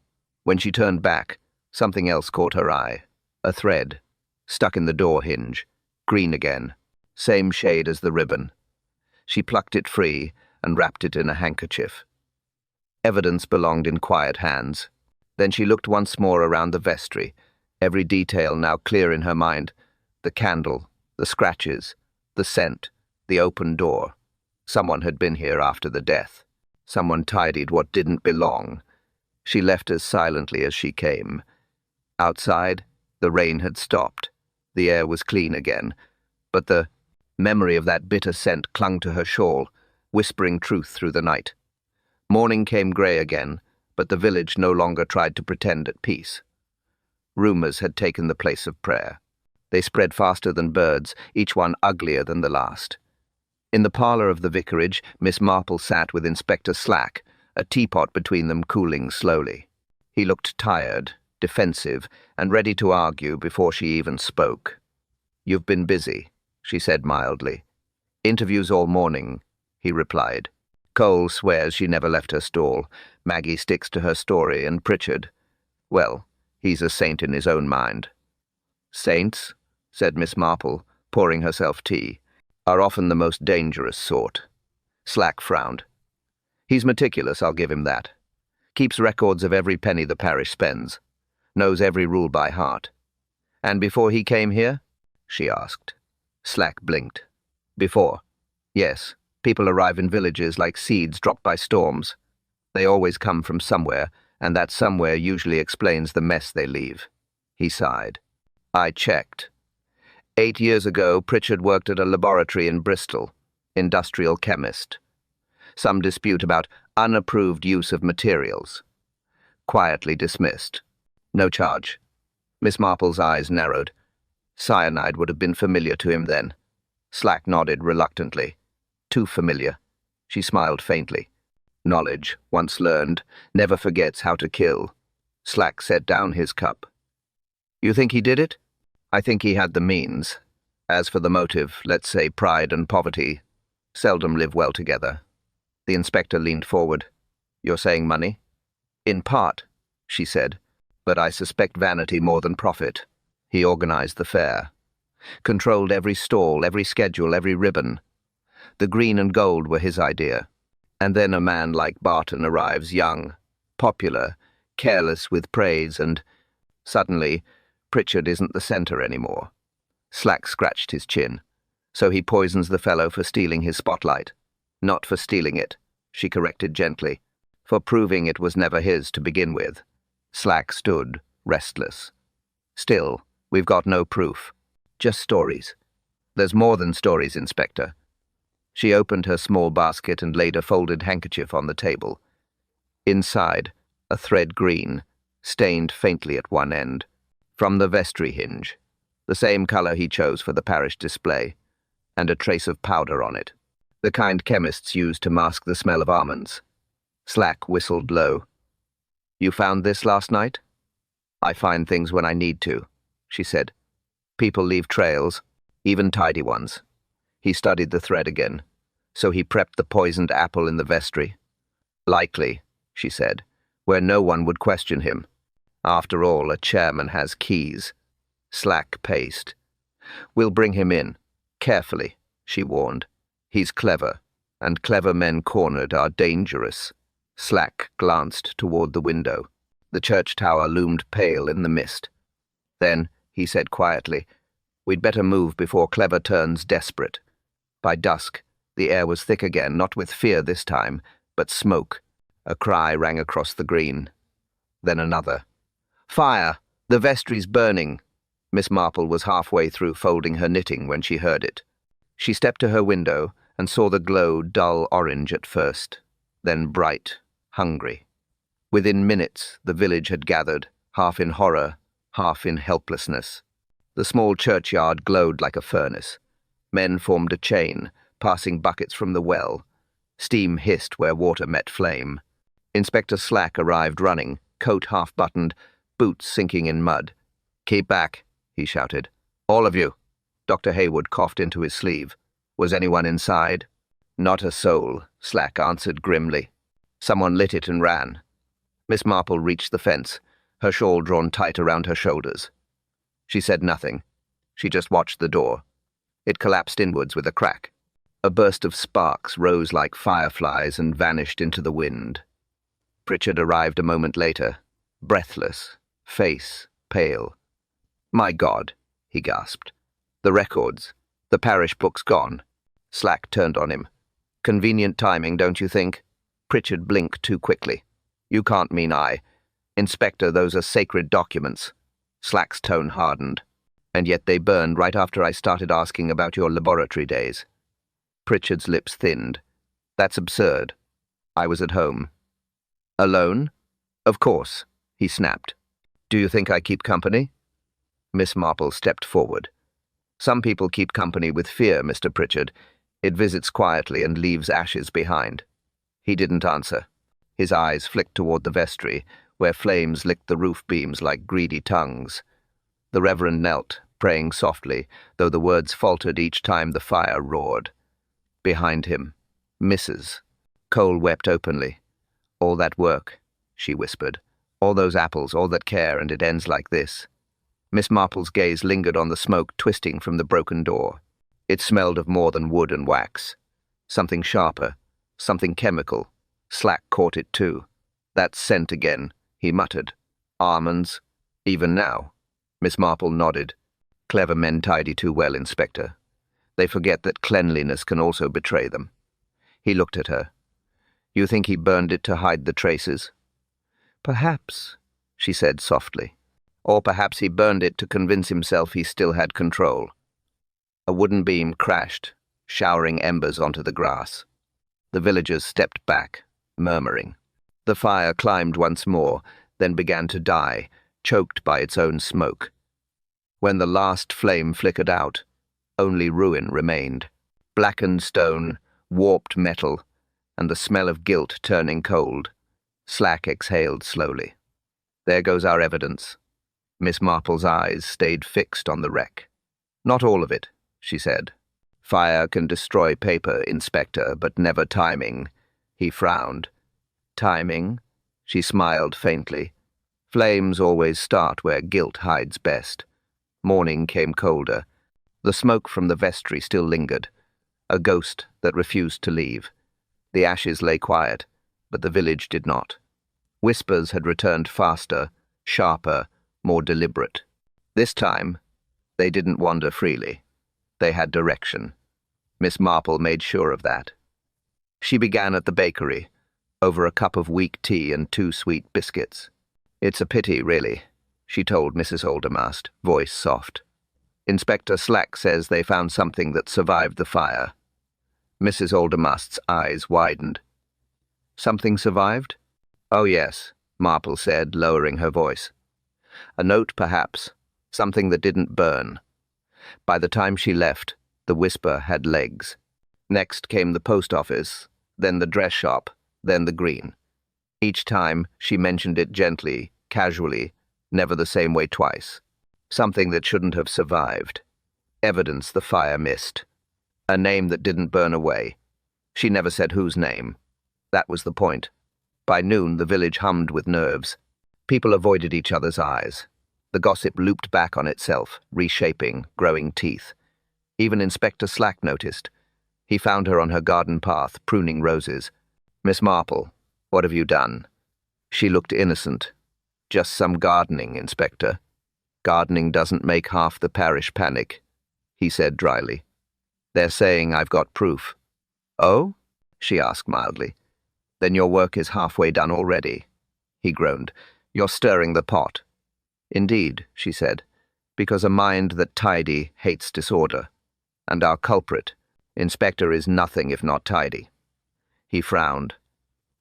When she turned back, something else caught her eye. A thread, stuck in the door hinge, green again, same shade as the ribbon. She plucked it free and wrapped it in a handkerchief. Evidence belonged in quiet hands. Then she looked once more around the vestry, every detail now clear in her mind. The candle, The scratches, the scent, the open door. Someone had been here after the death. Someone tidied what didn't belong. She left as silently as she came. Outside, the rain had stopped. The air was clean again, but the memory of that bitter scent clung to her shawl, whispering truth through the night. Morning came grey again, but the village no longer tried to pretend at peace. Rumours had taken the place of prayer. They spread faster than birds, each one uglier than the last. In the parlour of the vicarage, Miss Marple sat with Inspector Slack, a teapot between them cooling slowly. He looked tired, defensive, and ready to argue before she even spoke. "You've been busy," she said mildly. "Interviews all morning," he replied. "Cole swears she never left her stall. Maggie sticks to her story, and Pritchard, well, he's a saint in his own mind." "Saints," said Miss Marple, pouring herself tea, "are often the most dangerous sort." Slack frowned. "He's meticulous, I'll give him that. Keeps records of every penny the parish spends. Knows every rule by heart." "And before he came here?" she asked. Slack blinked. "Before? Yes. People arrive in villages like seeds dropped by storms. They always come from somewhere, and that somewhere usually explains the mess they leave." He sighed. "I checked. 8 years ago, Pritchard worked at a laboratory in Bristol, industrial chemist. Some dispute about unapproved use of materials. Quietly dismissed. No charge." Miss Marple's eyes narrowed. Cyanide would have been familiar to him then. Slack nodded reluctantly. Too familiar. She smiled faintly. Knowledge, once learned, never forgets how to kill. Slack set down his cup. "You think he did it?" "I think he had the means. As for the motive, let's say pride and poverty, seldom live well together." The inspector leaned forward. "You're saying money?" "In part," she said, "but I suspect vanity more than profit. He organized the fair. Controlled every stall, every schedule, every ribbon. The green and gold were his idea. And then a man like Barton arrives, young, popular, careless with praise, and suddenly Pritchard isn't the centre anymore." Slack scratched his chin. "So he poisons the fellow for stealing his spotlight." "Not for stealing it," she corrected gently. "For proving it was never his to begin with." Slack stood, restless. "Still, we've got no proof. Just stories." "There's more than stories, Inspector." She opened her small basket and laid a folded handkerchief on the table. Inside, a thread green, stained faintly at one end. From the vestry hinge, the same colour he chose for the parish display, and a trace of powder on it, the kind chemists use to mask the smell of almonds. Slack whistled low. "You found this last night?" "I find things when I need to," she said. "People leave trails, even tidy ones." He studied the thread again. "So he prepped the poisoned apple in the vestry?" "Likely," she said, "where no one would question him. After all, a chairman has keys." Slack paced. "We'll bring him in. Carefully," she warned. "He's clever, and clever men cornered are dangerous." Slack glanced toward the window. The church tower loomed pale in the mist. Then, he said quietly, "We'd better move before Clever turns desperate." By dusk, the air was thick again, not with fear this time, but smoke. A cry rang across the green. Then another. "Fire! The vestry's burning!" Miss Marple was halfway through folding her knitting when she heard it. She stepped to her window and saw the glow dull orange at first, then bright, hungry. Within minutes, the village had gathered, half in horror, half in helplessness. The small churchyard glowed like a furnace. Men formed a chain, passing buckets from the well. Steam hissed where water met flame. Inspector Slack arrived running, coat half-buttoned, boots sinking in mud. "Keep back," he shouted. "All of you." Dr. Hayward coughed into his sleeve. "Was anyone inside?" "Not a soul," Slack answered grimly. "Someone lit it and ran." Miss Marple reached the fence, her shawl drawn tight around her shoulders. She said nothing. She just watched the door. It collapsed inwards with a crack. A burst of sparks rose like fireflies and vanished into the wind. Pritchard arrived a moment later, breathless, face pale. "My God," he gasped. "The records. The parish book's gone. Slack turned on him. Convenient timing, don't you think? Pritchard blinked too quickly. You can't mean I. Inspector, those are sacred documents. Slack's tone hardened. And yet they burned right after I started asking about your laboratory days. Pritchard's lips thinned. That's absurd. I was at home. Alone? Of course, he snapped. Do you think I keep company? Miss Marple stepped forward. Some people keep company with fear, Mr. Pritchard. It visits quietly and leaves ashes behind. He didn't answer. His eyes flicked toward the vestry, where flames licked the roof beams like greedy tongues. The Reverend knelt, praying softly, though the words faltered each time the fire roared. Behind him, Mrs. Cole wept openly. All that work, she whispered. All those apples, all that care, and it ends like this. Miss Marple's gaze lingered on the smoke twisting from the broken door. It smelled of more than wood and wax. Something sharper, something chemical. Slack caught it too. That scent again, he muttered. Almonds. Even now. Miss Marple nodded. Clever men tidy too well, Inspector. They forget that cleanliness can also betray them. He looked at her. You think he burned it to hide the traces? Perhaps, she said softly. Or perhaps he burned it to convince himself he still had control. A wooden beam crashed, showering embers onto the grass. The villagers stepped back, murmuring. The fire climbed once more, then began to die, choked by its own smoke. When the last flame flickered out, only ruin remained. Blackened stone, warped metal, and the smell of guilt turning cold. Slack exhaled slowly. There goes our evidence. Miss Marple's eyes stayed fixed on the wreck. Not all of it, she said. Fire can destroy paper, Inspector, but never timing. He frowned. Timing? She smiled faintly. Flames always start where guilt hides best. Morning came colder. The smoke from the vestry still lingered, a ghost that refused to leave. The ashes lay quiet, but the village did not. Whispers had returned faster, sharper, more deliberate. This time, they didn't wander freely. They had direction. Miss Marple made sure of that. She began at the bakery, over a cup of weak tea and 2 sweet biscuits. It's a pity, really, she told Mrs. Aldermast, voice soft. Inspector Slack says they found something that survived the fire. Mrs. Aldermast's eyes widened. Something survived? Oh, yes, Marple said, lowering her voice. A note, perhaps, something that didn't burn. By the time she left, the whisper had legs. Next came the post office, then the dress shop, then the green. Each time she mentioned it gently, casually, never the same way twice. Something that shouldn't have survived. Evidence the fire missed. A name that didn't burn away. She never said whose name. That was the point. By noon, the village hummed with nerves. People avoided each other's eyes. The gossip looped back on itself, reshaping, growing teeth. Even Inspector Slack noticed. He found her on her garden path, pruning roses. Miss Marple, what have you done? She looked innocent. Just some gardening, Inspector. Gardening doesn't make half the parish panic, he said dryly. They're saying I've got proof. Oh? She asked mildly. Then your work is halfway done already, he groaned. You're stirring the pot. Indeed, she said, because a mind that tidy hates disorder. And our culprit, Inspector, is nothing if not tidy. He frowned.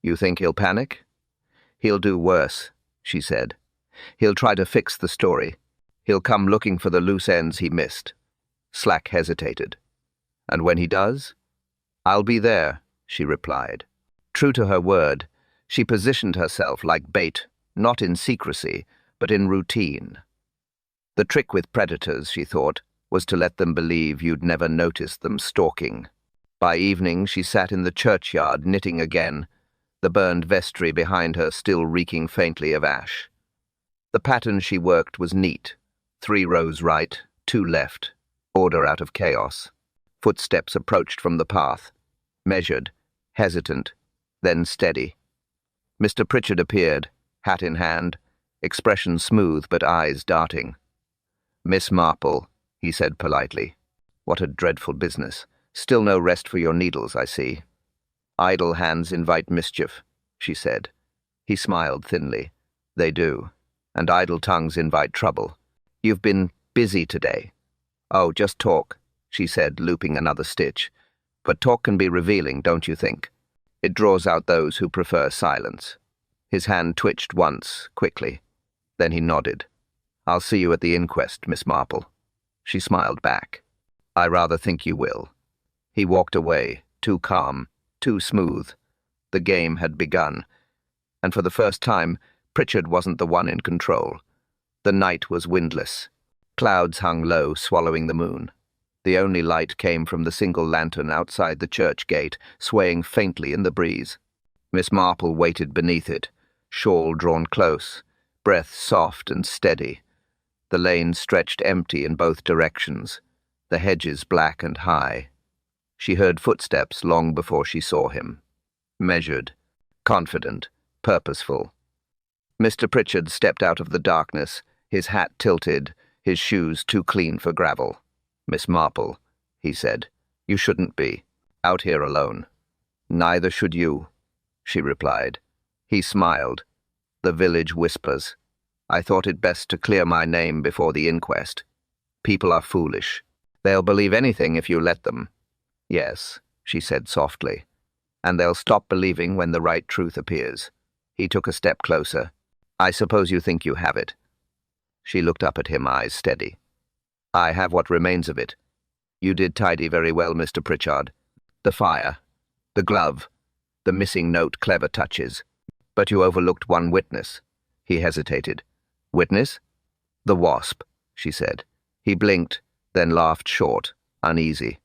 You think he'll panic? He'll do worse, she said. He'll try to fix the story. He'll come looking for the loose ends he missed. Slack hesitated. And when he does? I'll be there, she replied. True to her word, she positioned herself like bait, not in secrecy, but in routine. The trick with predators, she thought, was to let them believe you'd never noticed them stalking. By evening, she sat in the churchyard knitting again, the burned vestry behind her still reeking faintly of ash. The pattern she worked was neat. 3 rows right, 2 left, order out of chaos. Footsteps approached from the path, measured, hesitant, then steady. Mr. Pritchard appeared, hat in hand, expression smooth but eyes darting. Miss Marple, he said politely. What a dreadful business. Still no rest for your needles, I see. Idle hands invite mischief, she said. He smiled thinly. They do. And idle tongues invite trouble. You've been busy today. Oh, just talk, she said, looping another stitch. But talk can be revealing, don't you think? It draws out those who prefer silence. His hand twitched once, quickly. Then he nodded. I'll see you at the inquest, Miss Marple. She smiled back. I rather think you will. He walked away, too calm, too smooth. The game had begun. And for the first time, Pritchard wasn't the one in control. The night was windless. Clouds hung low, swallowing the moon. The only light came from the single lantern outside the church gate, swaying faintly in the breeze. Miss Marple waited beneath it, shawl drawn close, breath soft and steady. The lane stretched empty in both directions, the hedges black and high. She heard footsteps long before she saw him. Measured, confident, purposeful. Mr. Pritchard stepped out of the darkness, his hat tilted, his shoes too clean for gravel. Miss Marple, he said, you shouldn't be out here alone. Neither should you, she replied. He smiled. The village whispers. I thought it best to clear my name before the inquest. People are foolish. They'll believe anything if you let them. Yes, she said softly. And they'll stop believing when the right truth appears. He took a step closer. I suppose you think you have it. She looked up at him, eyes steady. I have what remains of it. You did tidy very well, Mr. Pritchard. The fire, the glove, the missing note, clever touches. But you overlooked one witness. He hesitated. Witness? The wasp, she said. He blinked, then laughed short, uneasy.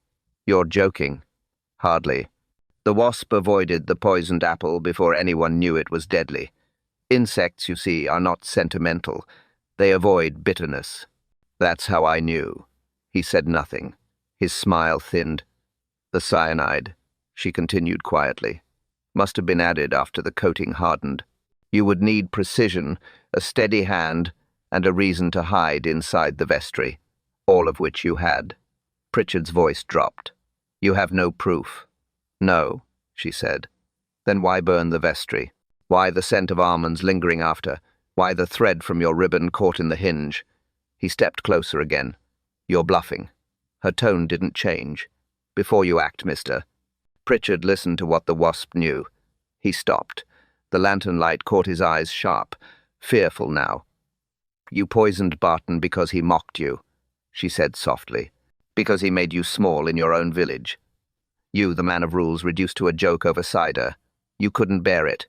You're joking. Hardly. The wasp avoided the poisoned apple before anyone knew it was deadly. Insects, you see, are not sentimental. They avoid bitterness. That's how I knew. He said nothing. His smile thinned. The cyanide, she continued quietly, must have been added after the coating hardened. You would need precision, a steady hand, and a reason to hide inside the vestry, all of which you had. Pritchard's voice dropped. You have no proof. No, she said. Then why burn the vestry? Why the scent of almonds lingering after? Why the thread from your ribbon caught in the hinge? He stepped closer again. You're bluffing. Her tone didn't change. Before you act, mister. Pritchard listened to what the wasp knew. He stopped. The lantern light caught his eyes sharp, fearful now. You poisoned Barton because he mocked you, she said softly. Because he made you small in your own village. You, the man of rules, reduced to a joke over cider. You couldn't bear it.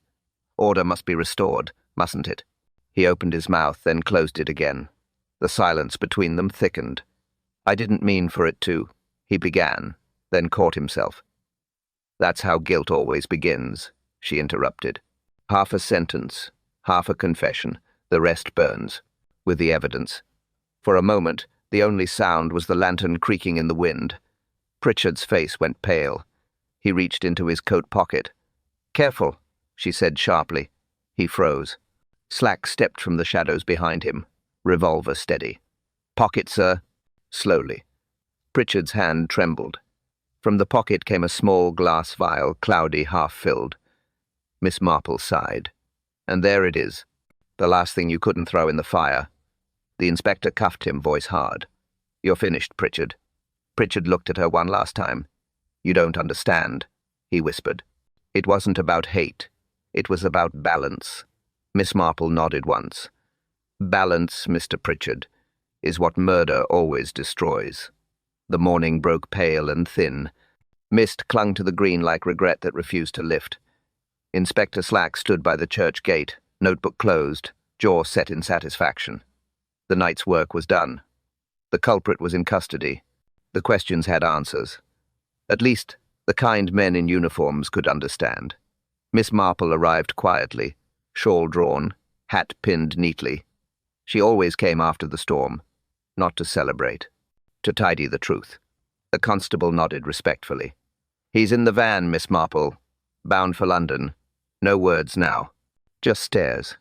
Order must be restored, mustn't it? He opened his mouth, then closed it again. The silence between them thickened. I didn't mean for it to, he began, then caught himself. That's how guilt always begins, she interrupted. Half a sentence, half a confession, the rest burns, with the evidence. For a moment, the only sound was the lantern creaking in the wind. Pritchard's face went pale. He reached into his coat pocket. Careful, she said sharply. He froze. Slack stepped from the shadows behind him, revolver steady. Pocket, sir. Slowly. Pritchard's hand trembled. From the pocket came a small glass vial, cloudy, half-filled. Miss Marple sighed. And there it is. The last thing you couldn't throw in the fire. The inspector cuffed him, voice hard. You're finished, Pritchard. Pritchard looked at her one last time. You don't understand, he whispered. It wasn't about hate. It was about balance. Miss Marple nodded once. Balance, Mr. Pritchard, is what murder always destroys. The morning broke pale and thin. Mist clung to the green like regret that refused to lift. Inspector Slack stood by the church gate, notebook closed, jaw set in satisfaction. The night's work was done. The culprit was in custody. The questions had answers. At least, the kind men in uniforms could understand. Miss Marple arrived quietly, shawl drawn, hat pinned neatly. She always came after the storm, not to celebrate, to tidy the truth. The constable nodded respectfully. He's in the van, Miss Marple. Bound for London. No words now. Just stares.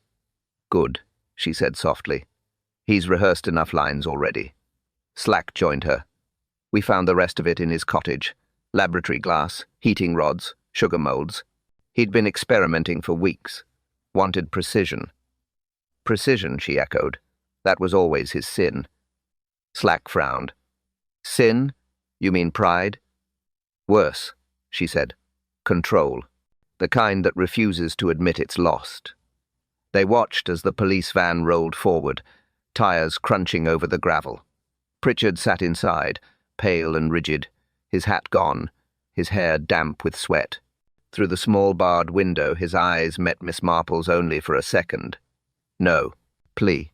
Good, she said softly. He's rehearsed enough lines already. Slack joined her. We found the rest of it in his cottage. Laboratory glass, heating rods, sugar molds. He'd been experimenting for weeks. Wanted precision. Precision, she echoed. That was always his sin. Slack frowned. Sin? You mean pride? Worse, she said. Control. The kind that refuses to admit it's lost. They watched as the police van rolled forward, tires crunching over the gravel. Pritchard sat inside, pale and rigid, his hat gone, his hair damp with sweat. Through the small barred window, his eyes met Miss Marple's only for a second. No plea,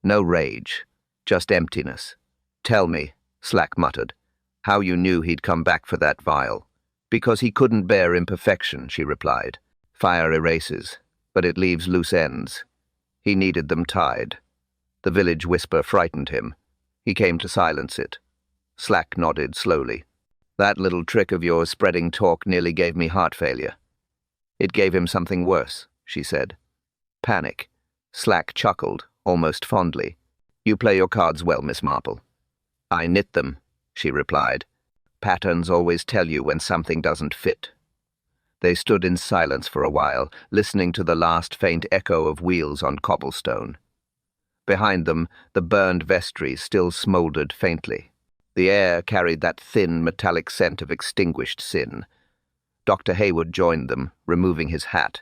no rage, just emptiness. Tell me, Slack muttered, how you knew he'd come back for that vial. Because he couldn't bear imperfection, she replied. Fire erases, but it leaves loose ends. He needed them tied. The village whisper frightened him. He came to silence it. Slack nodded slowly. That little trick of yours spreading talk nearly gave me heart failure. It gave him something worse, she said. Panic. Slack chuckled, almost fondly. You play your cards well, Miss Marple. I knit them, she replied. Patterns always tell you when something doesn't fit. They stood in silence for a while, listening to the last faint echo of wheels on cobblestone. Behind them, the burned vestry still smouldered faintly. The air carried that thin, metallic scent of extinguished sin. Dr. Hayward joined them, removing his hat.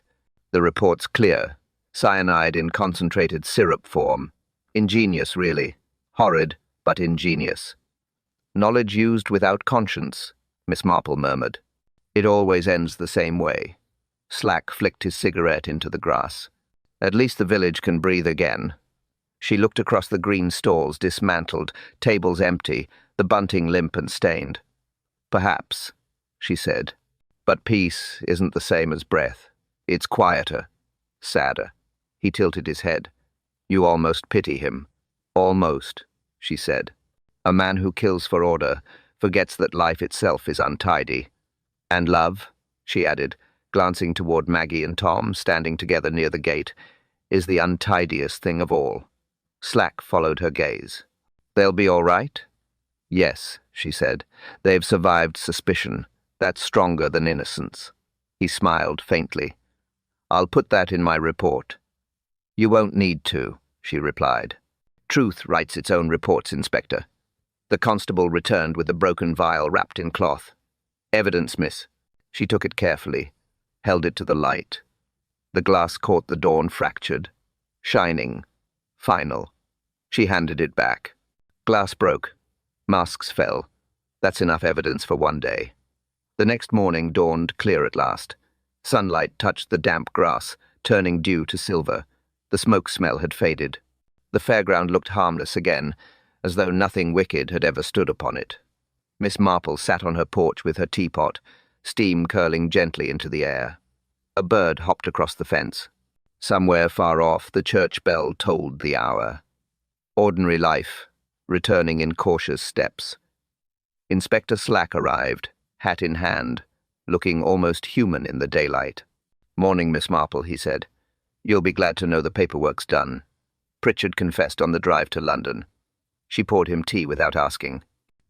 The report's clear. Cyanide in concentrated syrup form. Ingenious, really. Horrid, but ingenious. Knowledge used without conscience, Miss Marple murmured. It always ends the same way. Slack flicked his cigarette into the grass. At least the village can breathe again. She looked across the green stalls, dismantled, tables empty, the bunting limp and stained. Perhaps, she said. But peace isn't the same as breath. It's quieter, sadder. He tilted his head. You almost pity him. Almost, she said. A man who kills for order forgets that life itself is untidy. And love, she added, glancing toward Maggie and Tom, standing together near the gate, is the untidiest thing of all. Slack followed her gaze. They'll be all right? Yes, she said. They've survived suspicion. That's stronger than innocence. He smiled faintly. I'll put that in my report. You won't need to, she replied. Truth writes its own reports, Inspector. The constable returned with the broken vial wrapped in cloth. Evidence, miss. She took it carefully, held it to the light. The glass caught the dawn fractured, shining, final. She handed it back. Glass broke. Masks fell. That's enough evidence for one day. The next morning dawned clear at last. Sunlight touched the damp grass, turning dew to silver. The smoke smell had faded. The fairground looked harmless again, as though nothing wicked had ever stood upon it. Miss Marple sat on her porch with her teapot, steam curling gently into the air. A bird hopped across the fence. Somewhere far off, the church bell tolled the hour. Ordinary life, returning in cautious steps. Inspector Slack arrived, hat in hand, looking almost human in the daylight. Morning, Miss Marple, he said. You'll be glad to know the paperwork's done. Pritchard confessed on the drive to London. She poured him tea without asking.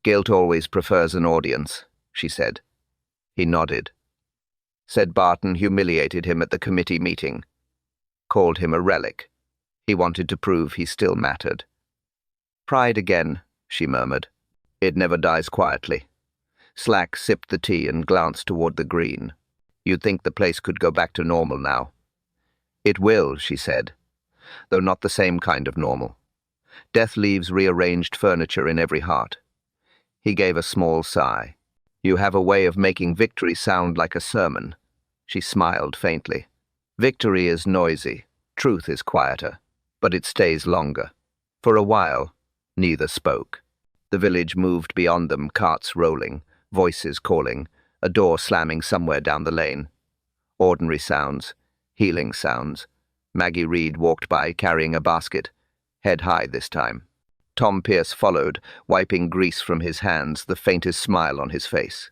Guilt always prefers an audience, she said. He nodded. Said Barton humiliated him at the committee meeting. Called him a relic. He wanted to prove he still mattered. Pride again, she murmured. It never dies quietly. Slack sipped the tea and glanced toward the green. You'd think the place could go back to normal now. It will, she said, though not the same kind of normal. Death leaves rearranged furniture in every heart. He gave a small sigh. You have a way of making victory sound like a sermon. She smiled faintly. Victory is noisy. Truth is quieter. But it stays longer. For a while, neither spoke. The village moved beyond them, carts rolling, voices calling, a door slamming somewhere down the lane. Ordinary sounds, healing sounds. Maggie Reed walked by carrying a basket, head high this time. Tom Pierce followed, wiping grease from his hands, the faintest smile on his face.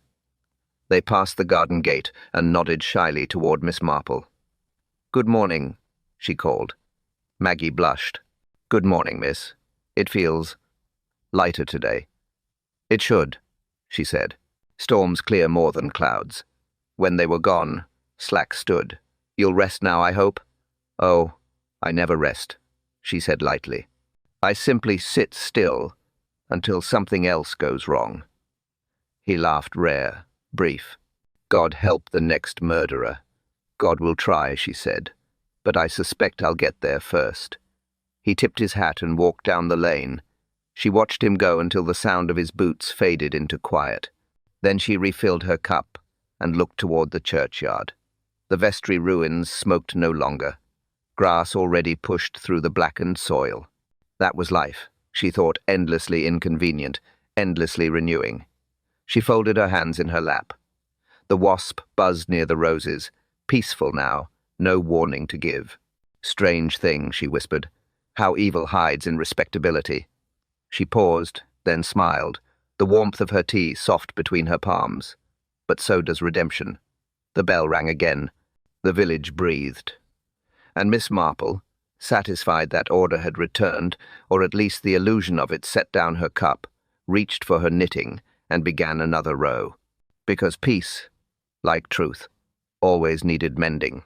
They passed the garden gate and nodded shyly toward Miss Marple. Good morning, she called. Maggie blushed. Good morning, miss. It feels lighter today. It should, she said. Storms clear more than clouds. When they were gone, Slack stood. You'll rest now, I hope? Oh, I never rest, she said lightly. I simply sit still until something else goes wrong. He laughed rare, brief. God help the next murderer. God will try, she said, but I suspect I'll get there first. He tipped his hat and walked down the lane. She watched him go until the sound of his boots faded into quiet. Then she refilled her cup and looked toward the churchyard. The vestry ruins smoked no longer. Grass already pushed through the blackened soil. That was life, she thought, endlessly inconvenient, endlessly renewing. She folded her hands in her lap. The wasp buzzed near the roses, peaceful now, no warning to give. Strange thing, she whispered, how evil hides in respectability. She paused, then smiled, the warmth of her tea soft between her palms. But so does redemption. The bell rang again. The village breathed. And Miss Marple, satisfied that order had returned, or at least the illusion of it, set down her cup, reached for her knitting, and began another row. Because peace, like truth, always needed mending.